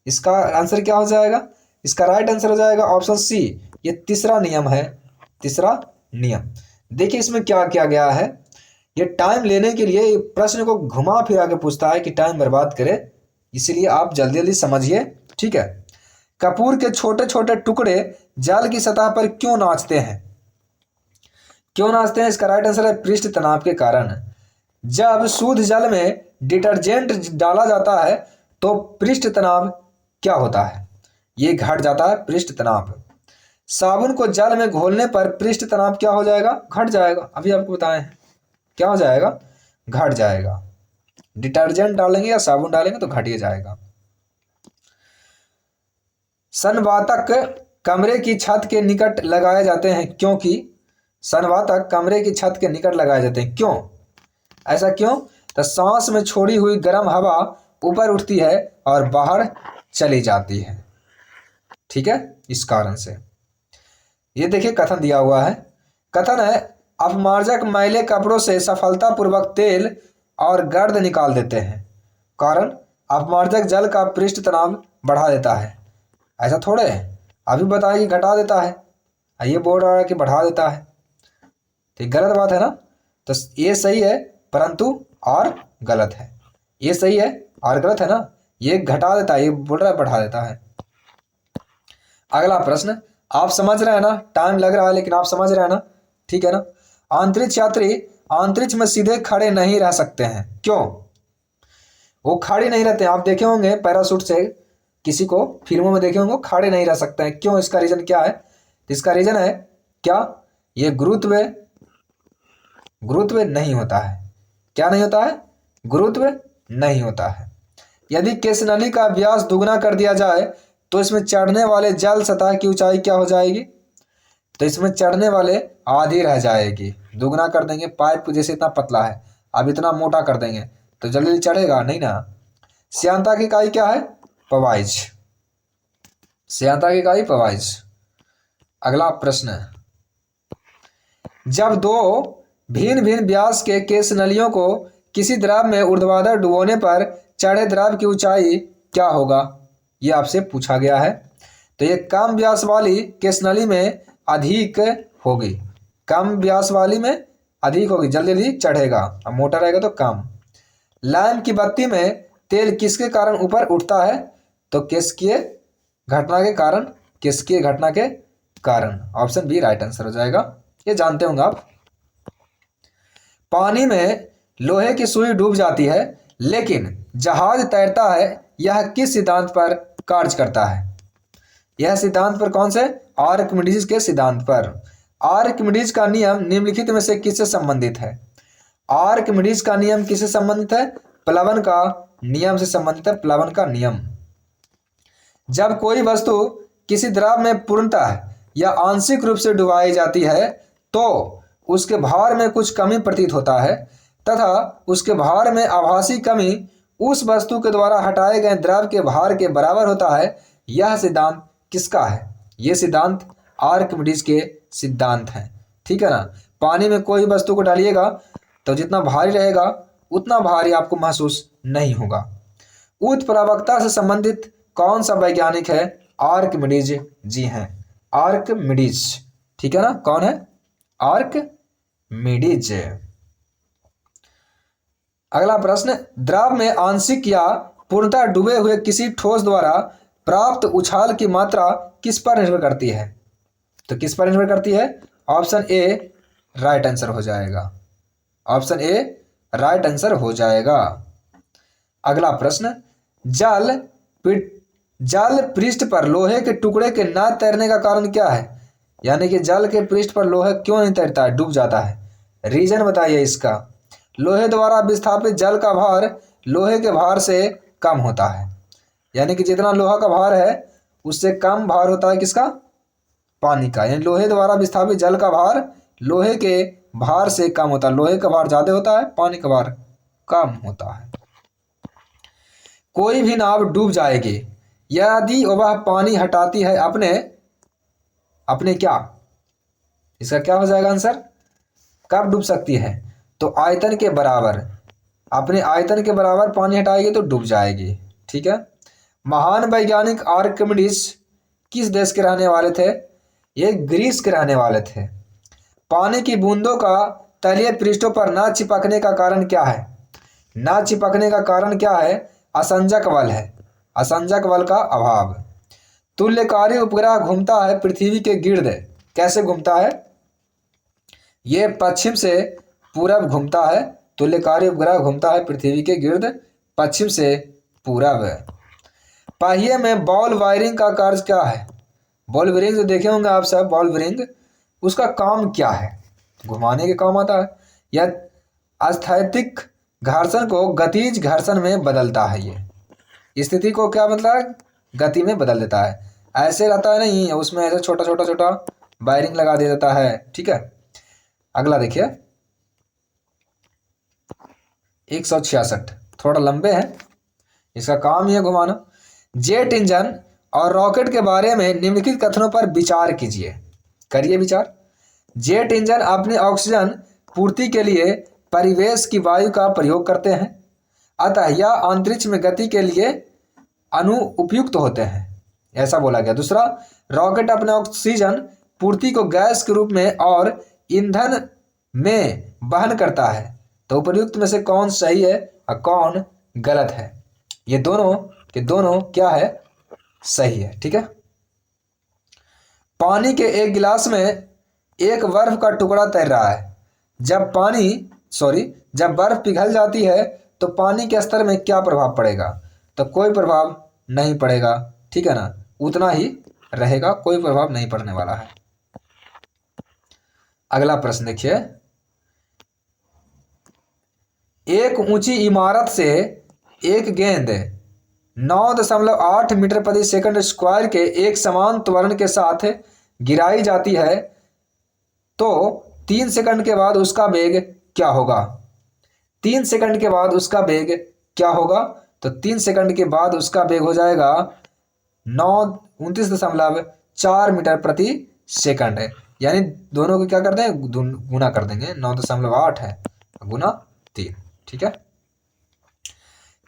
इसका आंसर क्या हो जाएगा? इसका राइट आंसर हो जाएगा ऑप्शन सी, ये तीसरा नियम है। तीसरा नियम। देखिए इसमें क्या किया गया है, ये टाइम लेने के लिए प्रश्न को घुमा फिरा के पूछता है कि टाइम बर्बाद करे, इसीलिए आप जल्दी जल्दी समझिए। ठीक है, कपूर के छोटे छोटे टुकड़े जल की सतह पर क्यों नाचते हैं? क्यों नाचते हैं? इसका राइट आंसर है पृष्ठ तनाव के कारण। जब शुद्ध जल में डिटर्जेंट डाला जाता है तो पृष्ठ तनाव क्या होता है? ये घट जाता है पृष्ठ तनाव। साबुन को जल में घोलने पर पृष्ठ तनाव क्या हो जाएगा? घट जाएगा। अभी आपको बताएं क्या हो जाएगा? घट जाएगा। डिटर्जेंट डालेंगे या साबुन डालेंगे तो घट ही जाएगा। संवातक कमरे की छत के निकट लगाए जाते हैं, क्योंकि संवातक कमरे की छत के निकट लगाए जाते हैं, क्यों? ऐसा क्यों? तो सांस में छोड़ी हुई गर्म हवा ऊपर उठती है और बाहर चली जाती है। ठीक है, इस कारण से। ये देखिए कथन दिया हुआ है। कथन है, अपमार्जक मैले कपड़ों से सफलतापूर्वक तेल और गर्द निकाल देते हैं। कारण, अपमार्जक जल का पृष्ठ तनाव बढ़ा देता है। ऐसा थोड़े है, अभी बताया कि घटा देता है, ये बोल रहा है कि बढ़ा देता है, तो ये गलत बात है ना। तो ये सही है परंतु और गलत है। ये सही है और गलत है ना, ये घटा देता है, ये बोल रहा है बढ़ा देता है। अगला प्रश्न, आप समझ रहे हैं ना? टाइम लग रहा है लेकिन आप समझ रहे हैं ना? ठीक है ना। अंतरिक्ष यात्री अंतरिक्ष में सीधे खड़े नहीं रह सकते हैं, क्यों? वो खड़े नहीं रहते हैं। आप देखे होंगे पैराशूट से किसी को फिल्मों में देखे होंगे, खड़े नहीं रह सकते हैं, क्यों? इसका रीजन क्या है? इसका रीजन है क्या? ये गुरुत्व नहीं होता है। क्या नहीं होता है? गुरुत्व नहीं होता है। यदि केसनली का व्यास दुगना कर दिया जाए तो इसमें चढ़ने वाले जल सतह की ऊंचाई क्या हो जाएगी? तो इसमें चढ़ने वाले आधी रह जाएगी। दुगना कर देंगे, पाइप जैसे इतना पतला है, अब इतना मोटा कर देंगे तो जल्दी चढ़ेगा नहीं ना। श्यानता की इकाई क्या है? पवाइज। श्यानता की इकाई पवाइज। अगला प्रश्न, जब दो भिन्न भिन्न व्यास के केसनलियों को किसी द्रव में ऊर्ध्वाधर डुबोने पर चढ़े द्रव की ऊंचाई क्या होगा? ये आपसे पूछा गया है। तो ये कम व्यास वाली केसनली में अधिक होगी। कम व्यास वाली में अधिक होगी, जल्दी जल्दी चढ़ेगा, और मोटा रहेगा तो कम। लैंप की बत्ती में तेल किसके कारण ऊपर उठता है? तो किसके घटना के कारण। किसकी घटना के कारण। ऑप्शन बी राइट आंसर हो जाएगा, ये जानते होंगे आप। पानी में लोहे की सुई डूब जाती है लेकिन जहाज तैरता है, यह किस सिद्धांत पर कार्य करता है? यह सिद्धांत पर कौन से? आर्किमिडीज के सिद्धांत पर। आर्किमिडीज का नियम निम्नलिखित में से किससे संबंधित है? आर्किमिडीज का नियम किससे संबंधित है? प्लवन का नियम से संबंधित है। प्लवन का नियम। जब कोई वस्तु किसी द्रव में पूर्णतः या आंशिक रूप से डुबाई जाती है तो उसके भार में कुछ कमी प्रतीत होता है तथा उसके भार में आभासी कमी उस वस्तु के द्वारा हटाए गए द्रव के भार के बराबर होता है। यह सिद्धांत किसका है? यह सिद्धांत आर्किमिडीज के सिद्धांत हैं। ठीक है ना। पानी में कोई वस्तु को डालिएगा तो जितना भारी रहेगा उतना भारी आपको महसूस नहीं होगा। उत्प्लावकता से संबंधित कौन सा वैज्ञानिक है? आर्किमिडीज जी हैं, आर्किमिडीज। ठीक है ना, कौन है? आर्किमिडीज। अगला प्रश्न, द्रव में आंशिक या पूर्णतः डूबे हुए किसी ठोस द्वारा प्राप्त उछाल की मात्रा किस पर निर्भर करती है? तो किस पर निर्भर करती है? ऑप्शन ए राइट आंसर हो जाएगा। ऑप्शन ए राइट आंसर हो जाएगा। अगला प्रश्न, जल पृष्ठ पर लोहे के टुकड़े के न तैरने का कारण क्या है? यानी कि जल के पृष्ठ पर लोहा क्यों नहीं तैरता है, डूब जाता है? रीजन बताइए इसका। लोहे द्वारा विस्थापित जल का भार लोहे के भार से कम होता है। यानी कि जितना लोहा का भार है उससे कम भार होता है किसका? पानी का। यानी लोहे द्वारा विस्थापित जल का भार लोहे के भार से कम होता है। लोहे का भार ज्यादा होता है, पानी का भार कम होता है। कोई भी नाव डूब जाएगी यदि वह पानी हटाती है अपने क्या? इसका क्या हो जाएगा आंसर? कब डूब सकती है? तो आयतन के बराबर, अपने आयतन के बराबर पानी हटाएगी तो डूब जाएगी। ठीक है। महान वैज्ञानिक आर्किमिडीज किस देश के रहने वाले थे? ये ग्रीस के रहने वाले थे। पानी की बूंदों का तलीय पृष्ठों पर न चिपकने का कारण क्या है? न चिपकने का कारण क्या है? असंजक बल है, असंजक बल का अभाव। तुल्यकारी उपग्रह घूमता है पृथ्वी के गिर्द, कैसे घूमता है? ये पश्चिम से पूरब घूमता है। तुल्यकारी उपग्रह घूमता है पृथ्वी के गिर्द पश्चिम से पूरब। पहिए में बॉल वायरिंग का कार्य क्या है? बॉल बेरिंग जो देखे होंगे आप सब, बॉल बेरिंग, उसका काम क्या है? घुमाने के काम आता है। यह स्थैतिक घर्षण को गतिज घर्षण में बदलता है। ये स्थिति को क्या मतलब है? गति में बदल देता है। ऐसे रहता है नहीं, उसमें ऐसे छोटा छोटा छोटा वायरिंग लगा दिया जाता है। ठीक है। अगला देखिए 166, थोड़ा लंबे हैं, इसका काम ही है घुमाना। जेट इंजन और रॉकेट के बारे में निम्नलिखित कथनों पर विचार कीजिए, करिए विचार। जेट इंजन अपने ऑक्सीजन पूर्ति के लिए परिवेश की वायु का प्रयोग करते हैं, अतः यह अंतरिक्ष में गति के लिए अनुपयुक्त होते हैं, ऐसा बोला गया। दूसरा, रॉकेट अपने ऑक्सीजन पूर्ति को गैस के रूप में और ईंधन में वहन करता है, तो उपयुक्त में से कौन सही है और कौन गलत है? ये दोनों के दोनों क्या है? सही है। ठीक है। पानी के एक गिलास में एक बर्फ का टुकड़ा तैर रहा है। जब बर्फ पिघल जाती है तो पानी के स्तर में क्या प्रभाव पड़ेगा? तो कोई प्रभाव नहीं पड़ेगा। ठीक है ना, उतना ही रहेगा, कोई प्रभाव नहीं पड़ने वाला है। अगला प्रश्न देखिए, एक ऊंची इमारत से एक गेंद 9.8 मीटर प्रति सेकंड स्क्वायर के एक समान त्वरण के साथ गिराई जाती है तो 3 सेकंड के बाद उसका वेग क्या होगा? 3 सेकंड के बाद उसका वेग क्या होगा? तो 3 सेकंड के बाद उसका वेग हो जाएगा 29.4 मीटर प्रति सेकंड है। यानी दोनों को क्या करते हैं? गुना कर देंगे। 9.8 है गुना 3। ठीक है।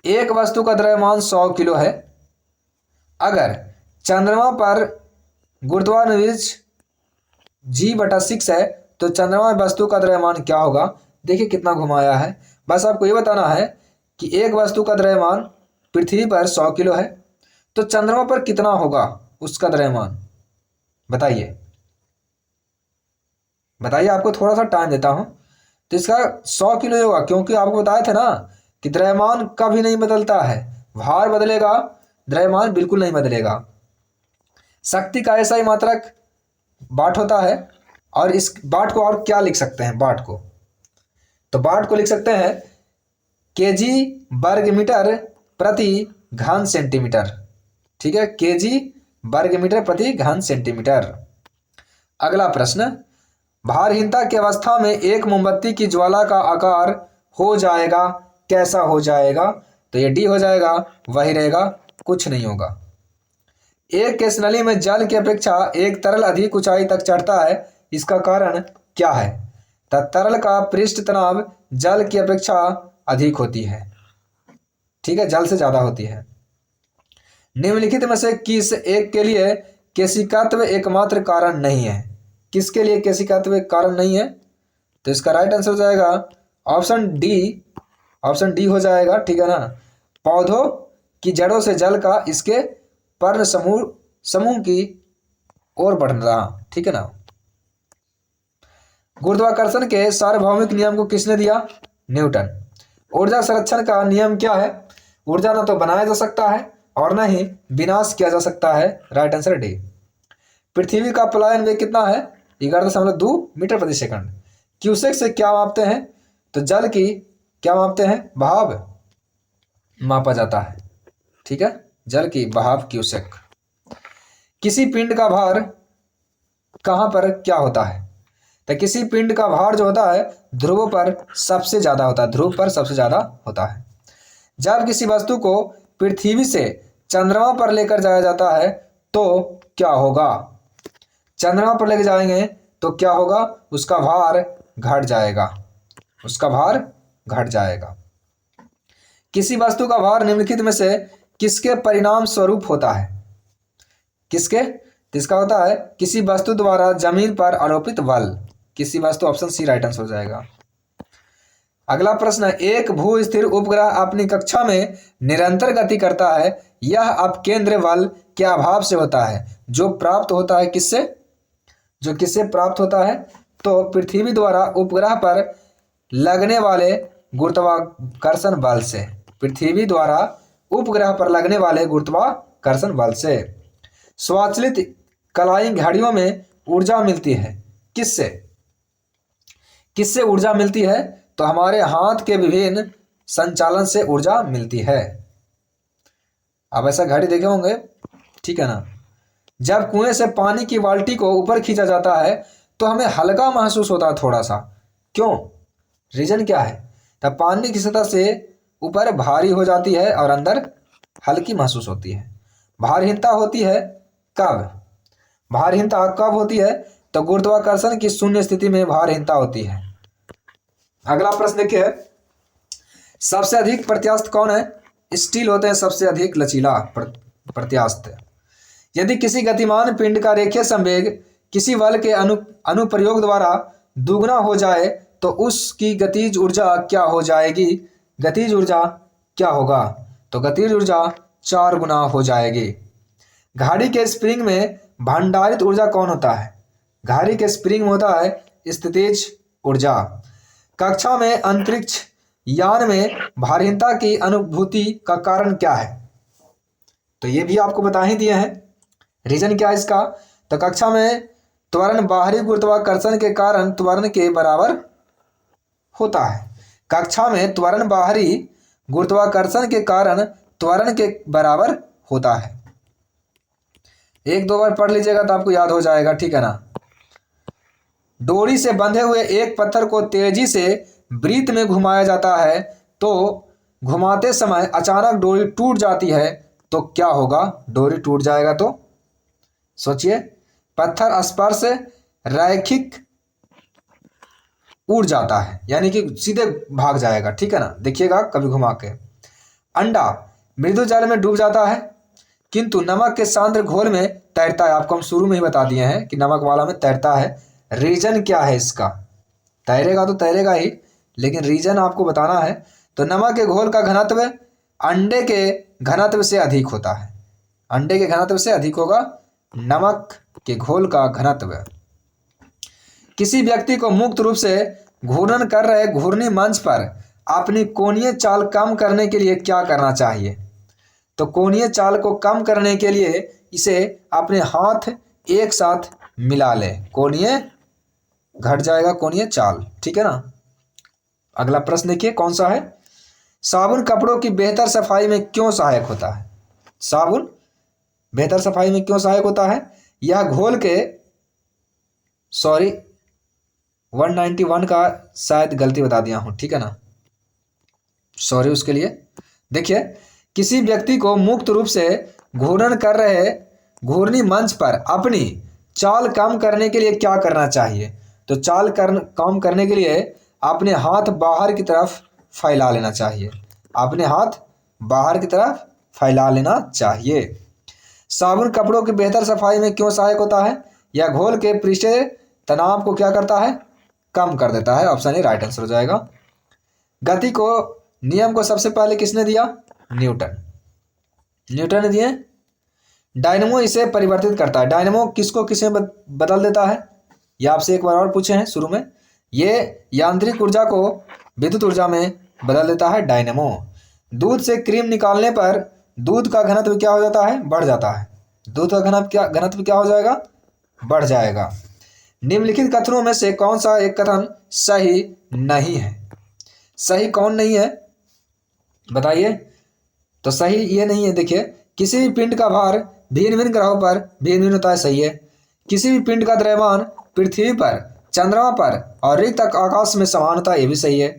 एक वस्तु का द्रव्यमान 100 किलो है। अगर चंद्रमा पर गुरुत्वाकर्षण G/6 है तो चंद्रमा में वस्तु का द्रव्यमान क्या होगा? देखिए कितना घुमाया है। बस आपको ये बताना है कि एक वस्तु का द्रव्यमान पृथ्वी पर 100 किलो है तो चंद्रमा पर कितना होगा उसका द्रव्यमान? बताइए बताइए, आपको थोड़ा सा टाइम देता हूं। तो इसका 100 किलो ही होगा, क्योंकि आपको बताया थे ना कि द्रव्यमान कभी नहीं बदलता है। भार बदलेगा, द्रव्यमान बिल्कुल नहीं बदलेगा। शक्ति का ऐसा ही मात्रक वाट होता है। और इस वाट को और क्या लिख सकते हैं? वाट को तो वाट को लिख सकते हैं केजी वर्ग मीटर प्रति घन सेंटीमीटर। ठीक है, केजी वर्ग मीटर प्रति घन सेंटीमीटर। अगला प्रश्न, भारहीनता की अवस्था में एक मोमबत्ती की ज्वाला का आकार हो जाएगा, कैसा हो जाएगा? तो ये डी हो जाएगा, वही रहेगा, कुछ नहीं होगा। एक केस नली में जल की अपेक्षा एक तरल अधिक ऊंचाई तक चढ़ता है, इसका कारण क्या है? तरल का पृष्ठ तनाव जल की अपेक्षा अधिक होती है, ठीक है, जल से ज्यादा होती है। निम्नलिखित में से किस एक के लिए केशिकत्व एकमात्र कारण नहीं है? किसके लिए केशिकत्व एक कारण नहीं है? तो इसका राइट आंसर हो जाएगा ऑप्शन डी हो जाएगा, ठीक है ना। पौधों की जड़ों से जल का इसके पर्ण समूह की ओर बढ़ना, ठीक है ना। गुरुत्वाकर्षण के सार्वभौमिक नियम को किसने दिया? न्यूटन। ऊर्जा संरक्षण का नियम क्या है? ऊर्जा न तो बनाया जा सकता है और न ही विनाश किया जा सकता है, राइट आंसर डी। पृथ्वी का पलायन वेग कितना है? 11.2 मीटर प्रति सेकंड। क्यूसेक से क्या मापते हैं? तो जल की क्या मापते हैं? बहाव मापा जाता है, ठीक है, जल की बहाव क्यूसेक। किसी पिंड का भार कहां पर क्या होता है? तो किसी पिंड का भार जो होता है ध्रुवों पर सबसे ज्यादा होता है, ध्रुव पर सबसे ज्यादा होता है। जब किसी वस्तु को पृथ्वी से चंद्रमा पर लेकर जाया जाता है तो क्या होगा? चंद्रमा पर लेकर जाएंगे तो क्या होगा? उसका भार घट जाएगा, उसका भार घट जाएगा। किसी वस्तु का भार निम्नलिखित में से किसके परिणाम स्वरूप होता है? किसके? इसका होता है किसी वस्तु द्वारा जमीन पर आरोपित बल। किसी वस्तु, ऑप्शन सी राइट आंसर हो जाएगा। अगला प्रश्न है, एक भू स्थिर उपग्रह अपनी कक्षा में निरंतर गति करता है, यह अपकेंद्र बल के अभाव से होता है, जो प्राप्त होता है किससे? जो किससे प्राप्त होता है? तो पृथ्वी द्वारा उपग्रह पर लगने वाले गुरुत्वाकर्षण बल से। पृथ्वी द्वारा उपग्रह पर लगने वाले गुरुत्वाकर्षण बल से। स्वचालित कलाई घड़ियों में ऊर्जा मिलती है किससे? किससे ऊर्जा मिलती है? तो हमारे हाथ के विभिन्न संचालन से ऊर्जा मिलती है। आप ऐसा घड़ी देखे होंगे, ठीक है ना। जब कुएं से पानी की बाल्टी को ऊपर खींचा जाता है तो हमें हल्का महसूस होता है थोड़ा सा, क्यों? रीजन क्या है? तब पानी की सतह से ऊपर भारी हो जाती है और अंदर हल्की महसूस होती है। भारहीनता होती है कब? भारहीनता कब होती है? तो गुरुत्वाकर्षण की शून्य स्थिति में भारहीनता होती है। अगला प्रश्न देखिए, सबसे अधिक प्रत्यास्थ कौन है? स्टील होते हैं सबसे अधिक लचीला प्रत्यास्थ। यदि किसी गतिमान पिंड का रेखीय संवेग किसी बल के अनुप्रयोग द्वारा दुगना हो जाए तो उसकी गतिज ऊर्जा क्या हो जाएगी? गतिज ऊर्जा क्या होगा? तो गतिज ऊर्जा 4 गुना हो जाएगी। घड़ी के स्प्रिंग में भंडारित ऊर्जा कौन होता है? घड़ी के स्प्रिंग में होता है स्थितिज ऊर्जा। कक्षा में अंतरिक्ष यान में भारहीनता की अनुभूति का कारण क्या है? तो ये भी आपको बता ही दिए हैं, रीजन क्या है इसका? तो कक्षा में त्वरण बाहरी गुरुत्वाकर्षण के कारण त्वरण के बराबर होता है। कक्षा में त्वरण बाहरी गुरुत्वाकर्षण के कारण त्वरण के बराबर होता है। 1-2 बार पढ़ लीजिएगा तो आपको याद हो जाएगा, ठीक है ना। डोरी से बंधे हुए एक पत्थर को तेजी से वृत्त में घुमाया जाता है, तो घुमाते समय अचानक डोरी टूट जाती है तो क्या होगा? डोरी टूट जाएगा तो सोचिए, पत्थर स्पर्श रैखिक उड़ जाता है, यानी कि सीधे भाग जाएगा, ठीक है ना। देखिएगा कभी घुमा के। अंडा मृदु जल में डूब जाता है किंतु नमक के सांद्र घोल में तैरता है। आपको हम शुरू में ही बता दिए हैं कि नमक वाला में तैरता है। रीजन क्या है इसका? तैरेगा तो तैरेगा ही, लेकिन रीजन आपको बताना है। तो नमक के घोल का घनत्व अंडे के घनत्व से अधिक होता है। अंडे के घनत्व से अधिक होगा नमक के घोल का घनत्व। किसी व्यक्ति को मुक्त रूप से घूर्णन कर रहे घूर्णी मंच पर अपनी कोणीय चाल कम करने के लिए क्या करना चाहिए? तो कोणीय चाल को कम करने के लिए इसे अपने हाथ एक साथ मिला ले, कोणीय घट जाएगा कोणीय चाल, ठीक है ना। अगला प्रश्न देखिए कौन सा है? साबुन कपड़ों की बेहतर सफाई में क्यों सहायक होता है? साबुन बेहतर सफाई में क्यों सहायक होता है? यह घोल के 191 का शायद गलती बता दिया हूं, ठीक है ना, सॉरी उसके लिए। देखिए, किसी व्यक्ति को मुक्त रूप से घूर्णन कर रहे घूर्णी मंच पर अपनी चाल कम करने के लिए क्या करना चाहिए? तो कम करने के लिए अपने हाथ बाहर की तरफ फैला लेना चाहिए। अपने हाथ बाहर की तरफ फैला लेना चाहिए। साबुन कपड़ों की बेहतर सफाई में क्यों सहायक होता है? यह घोल के पृष्ठीय तनाव को क्या करता है? कम कर देता है। ऑप्शन ए राइट आंसर हो जाएगा। गति को नियम को सबसे पहले किसने दिया? न्यूटन। न्यूटन ने दिए। डायनेमो इसे परिवर्तित करता है। डायनेमो किसको किसमें बदल देता है? ये आपसे एक बार और पूछे हैं शुरू में। ये यांत्रिक ऊर्जा को विद्युत ऊर्जा में बदल देता है डायनेमो। दूध से क्रीम निकालने पर दूध का घनत्व क्या हो जाता है? बढ़ जाता है। दूध का घनत्व क्या हो जाएगा? बढ़ जाएगा। निम्नलिखित कथनों में से कौन सा एक कथन सही नहीं है? सही कौन नहीं है बताइए? तो सही ये नहीं है। देखिए, किसी भी पिंड का भार भिन्न भिन्न ग्रहों पर भिन्न भिन्न होता है, सही है। किसी भी पिंड का द्रव्यमान पृथ्वी पर, चंद्रमा पर और रिक्त आकाश में समान होता है, ये भी सही है।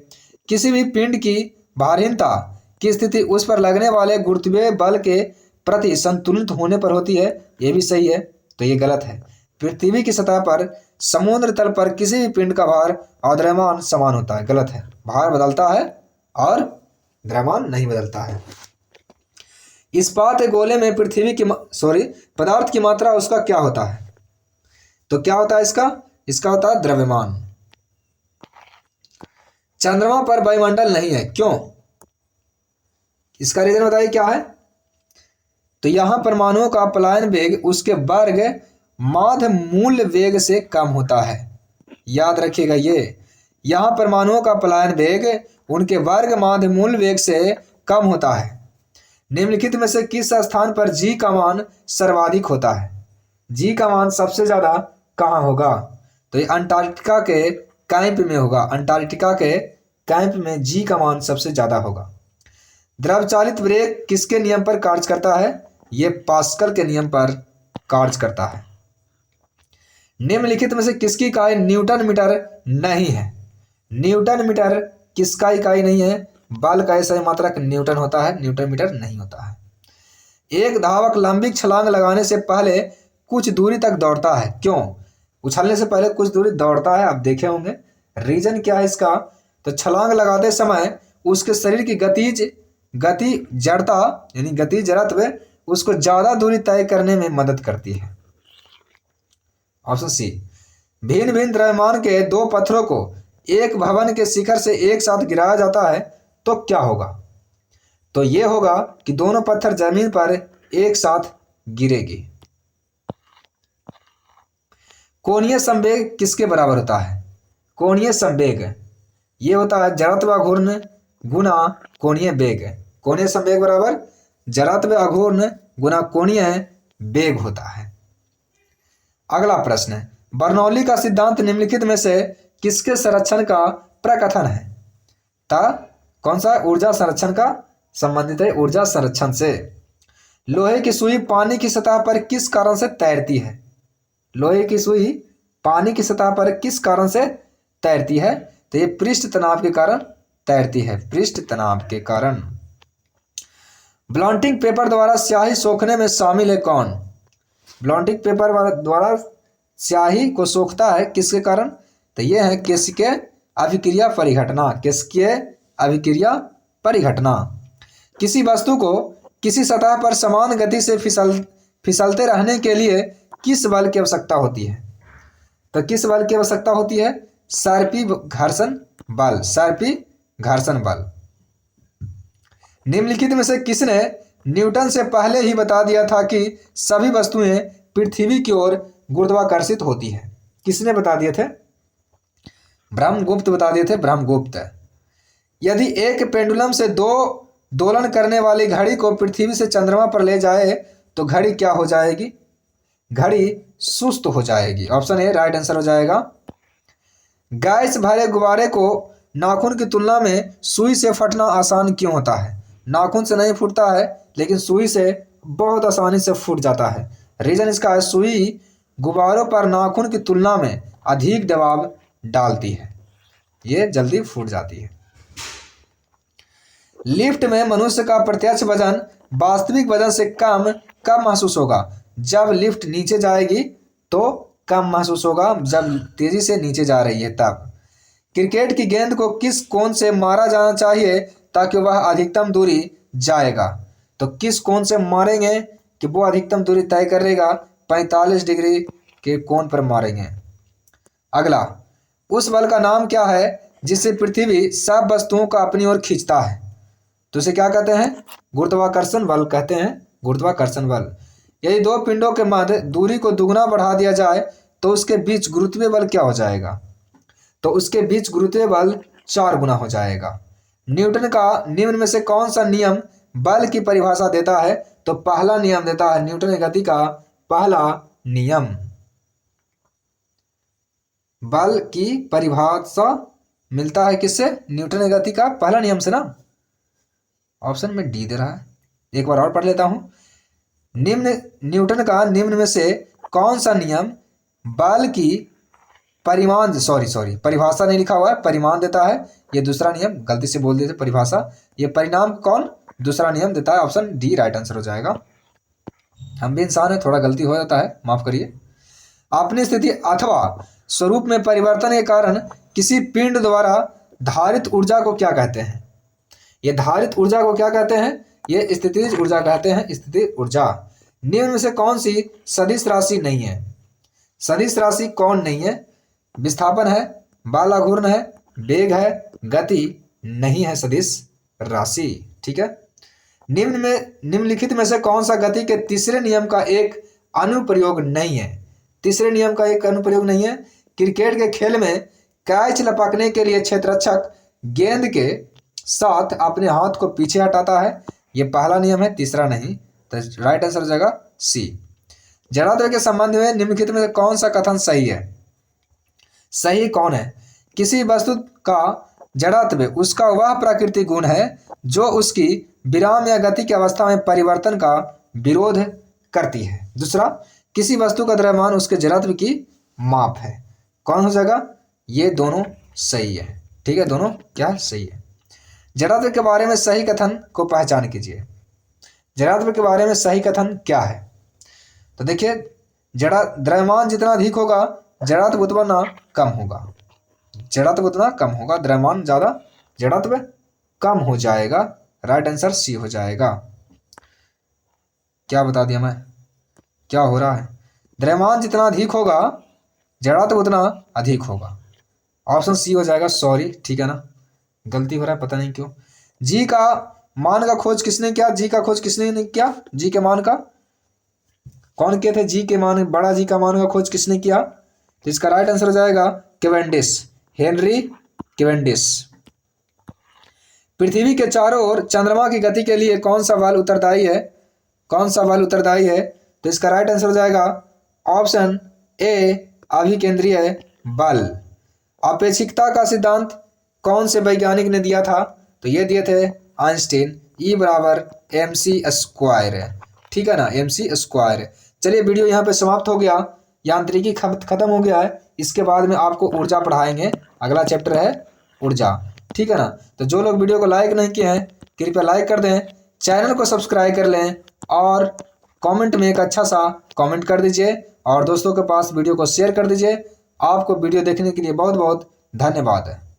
किसी भी पिंड की भारहीनता की स्थिति उस पर लगने वाले गुरुत्वीय बल के प्रति संतुलित होने पर होती है, ये भी सही है। तो ये गलत है। पृथ्वी की सतह पर, समुद्र तल पर किसी भी पिंड का भार और द्रव्यमान समान होता है, गलत है। भार बदलता है और द्रव्यमान नहीं बदलता है। इस्पात गोले में पदार्थ की मात्रा उसका क्या होता है? तो क्या होता है इसका होता है द्रव्यमान। चंद्रमा पर वायुमंडल नहीं है, क्यों? इसका रीजन बताइए क्या है? तो यहां परमाणुओं का पलायन वेग उसके वर्ग माध्य मूल वेग से कम होता है। याद रखिएगा ये, यहां परमाणुओं का पलायन वेग उनके वर्ग माध्य मूल वेग से कम होता है। निम्नलिखित में से किस स्थान पर जी का मान सर्वाधिक होता है? जी का मान सबसे ज्यादा कहाँ होगा? तो ये अंटार्कटिका के कैंप में होगा। अंटार्कटिका के कैंप में जी का मान सबसे ज्यादा होगा। द्रव चालित ब्रेक किसके नियम पर कार्य करता है? ये पास्कल के नियम पर कार्य करता है। निम्नलिखित में से किसकी इकाई न्यूटन मीटर नहीं है? न्यूटन मीटर किसका इकाई नहीं है? बल का सही मात्रक न्यूटन होता है, न्यूटन मीटर नहीं होता है। एक धावक लंबी छलांग लगाने से पहले कुछ दूरी तक दौड़ता है, क्यों? उछलने से पहले कुछ दूरी दौड़ता है, आप देखे होंगे। रीजन क्या है इसका? तो छलांग लगाते समय उसके शरीर की गति जड़ता यानी गति जड़त्व उसको ज्यादा दूरी तय करने में मदद करती है। Option C. भिन्न भिन्न द्रव्यमान के दो पत्थरों को एक भवन के शिखर से एक साथ गिराया जाता है तो क्या होगा? तो ये होगा कि दोनों पत्थर जमीन पर एक साथ गिरेगी। कोणीय संवेग किसके बराबर होता है? कोणीय संवेग ये होता है जड़त्व घूर्ण गुना कोणीय वेग। कोणीय संवेग बराबर जड़त्व घूर्ण गुना कोणीय वेग होता है। अगला प्रश्न है, बर्नौली का सिद्धांत निम्नलिखित में से किसके संरक्षण का प्रकथन है? कौन सा? ऊर्जा संरक्षण का संबंधित है, ऊर्जा संरक्षण से। लोहे की सुई पानी की सतह पर किस कारण से तैरती है? लोहे की सुई पानी की सतह पर किस कारण से तैरती है? तो ये पृष्ठ तनाव के कारण तैरती है, पृष्ठ तनाव के कारण। ब्लॉटिंग पेपर द्वारा स्याही सोखने में शामिल है कौन? ब्लॉटिंग पेपर द्वारा स्याही को सोखता है किसके कारण? तो ये है केशिकीय अभिक्रिया परिघटना। केशिकीय अभिक्रिया परिघटना। किसी वस्तु को किसी सतह पर समान गति से फिसलते रहने के लिए किस बल की आवश्यकता होती है? तो किस बल की आवश्यकता होती है? सर्पी घर्षण बल। सर्पी घर्षण बल। निम्नलिखित में से किसने न्यूटन से पहले ही बता दिया था कि सभी वस्तुएं पृथ्वी की ओर गुरुत्वाकर्षित होती है? किसने बता दिए थे? ब्रह्मगुप्त बता दिए थे, ब्रह्मगुप्त। यदि एक पेंडुलम से दो दोलन करने वाली घड़ी को पृथ्वी से चंद्रमा पर ले जाए तो घड़ी क्या हो जाएगी? घड़ी सुस्त हो जाएगी। ऑप्शन ए राइट आंसर हो जाएगा। गैस भरे गुब्बारे को नाखून की तुलना में सुई से फटना आसान क्यों होता है? नाखून से नहीं फूटता है लेकिन सुई से बहुत आसानी से फूट जाता है। रीजन इसका है, सुई गुब्बारों पर नाखून की तुलना में अधिक दबाव डालती है, ये जल्दी फूट जाती है। लिफ्ट में मनुष्य का प्रत्यक्ष वजन वास्तविक वजन से कम कब महसूस होगा? जब लिफ्ट नीचे जाएगी तो कम महसूस होगा, जब तेजी से नीचे जा रही है तब। क्रिकेट की गेंद को किस कोण से मारा जाना चाहिए ताकि वह अधिकतम दूरी जाएगा? तो किस कोण से मारेंगे कि वो अधिकतम दूरी तय करेगा? 45 डिग्री के कोण पर मारेंगे। अगला, उस बल का नाम क्या है जिससे पृथ्वी सब वस्तुओं को अपनी ओर खींचता है? तो इसे क्या कहते हैं? गुरुत्वाकर्षण बल कहते हैं, गुरुत्वाकर्षण बल। यदि दो पिंडों के मध्य दूरी को दुगना बढ़ा दिया जाए तो उसके बीच गुरुत्वीय बल क्या हो जाएगा? तो उसके बीच गुरुत्वीय बल 4 गुना हो जाएगा। न्यूटन का निम्न में से कौन सा नियम बल की परिभाषा देता है? तो पहला नियम देता है न्यूटन की गति का पहला नियम। बल की परिभाषा मिलता है किससे? न्यूटन की गति का पहला नियम से ना। ऑप्शन में डी दे रहा है, एक बार और पढ़ लेता हूं। न्यूटन का निम्न में से कौन सा नियम बल की परिभाषा नहीं लिखा हुआ है, परिमाण देता है। ये दूसरा नियम, गलती से बोल दिए थे परिभाषा, ये परिणाम कौन? दूसरा नियम देता है। ऑप्शन डी राइट आंसर हो जाएगा। हम भी इंसान है, थोड़ा गलती हो जाता है, माफ करिए। अपनी स्थिति अथवा स्वरूप में परिवर्तन के कारण किसी पिंड द्वारा धारित ऊर्जा को क्या कहते हैं? ये धारित ऊर्जा को क्या कहते हैं? ये स्थितिज ऊर्जा कहते हैं, स्थितिज ऊर्जा। निम्न में से कौन सी सदिश राशि नहीं है? सदिश राशि कौन नहीं है? विस्थापन है, बल आघूर्ण है, वेग है, गति नहीं है सदिश राशि। ठीक है। निम्नलिखित में से कौन सा गति के तीसरे नियम का एक अनुप्रयोग नहीं है? तीसरे नियम का एक अनुप्रयोग नहीं है। क्रिकेट के खेल में कैच लपकने के लिए क्षेत्ररक्षक गेंद के साथ अपने हाथ को पीछे हटाता है, यह पहला नियम है, तीसरा नहीं। तो राइट आंसर हो जाएगा सी। जड़त्व के संबंध में निम्नलिखित में कौन सा कथन सही है? सही कौन है? किसी वस्तु का जड़त्व उसका वह प्राकृतिक गुण है जो उसकी विराम या गति की अवस्था में परिवर्तन का विरोध करती है। दूसरा, किसी वस्तु का द्रव्यमान उसके जड़त्व की माप है। कौन हो जाएगा? ये दोनों सही है। ठीक है, दोनों क्या सही है। जड़त्व के बारे में सही कथन को पहचान कीजिए। जड़त्व के बारे में सही कथन क्या है? तो देखिए, द्रव्यमान जितना अधिक होगा जड़त्व उतना कम होगा, जड़त्व उतना कम होगा, द्रव्यमान ज्यादा जड़त्व कम हो जाएगा। राइट आंसर सी हो जाएगा। क्या बता दिया मैं, क्या हो रहा है? द्रव्यमान जितना अधिक होगा जड़त्व उतना अधिक होगा। ऑप्शन सी हो जाएगा। सॉरी, ठीक है ना, गलती हो रहा है, पता नहीं क्यों। जी का मान का खोज किसने किया? जी का खोज किसने नहीं किया? जी के मान का कौन किए थे? जी के मान, बड़ा जी का मान का खोज किसने किया? तो इसका राइट आंसर हो जाएगा कैवेंडिश, हेनरी कैवेंडिश। पृथ्वी के चारों ओर चंद्रमा की गति के लिए कौन सा बल उत्तरदायी है? कौन सा बल उत्तरदायी है? तो इसका राइट आंसर हो जाएगा ऑप्शन ए, अभिकेंद्रीय बल। अपेक्षिकता का सिद्धांत कौन से वैज्ञानिक ने दिया था? तो ये दिए थे आइंस्टीन। ई बराबर mc²। ठीक है ना, mc²। चलिए, वीडियो यहाँ पे समाप्त हो गया, यांत्रिकी खत्म हो गया है। इसके बाद में आपको ऊर्जा पढ़ाएंगे, अगला चैप्टर है ऊर्जा। ठीक है ना। तो जो लोग वीडियो को लाइक नहीं किए हैं कृपया लाइक कर दें, चैनल को सब्सक्राइब कर लें और कमेंट में एक अच्छा सा कमेंट कर दीजिए और दोस्तों के पास वीडियो को शेयर कर दीजिए। आपको वीडियो देखने के लिए बहुत बहुत धन्यवाद है।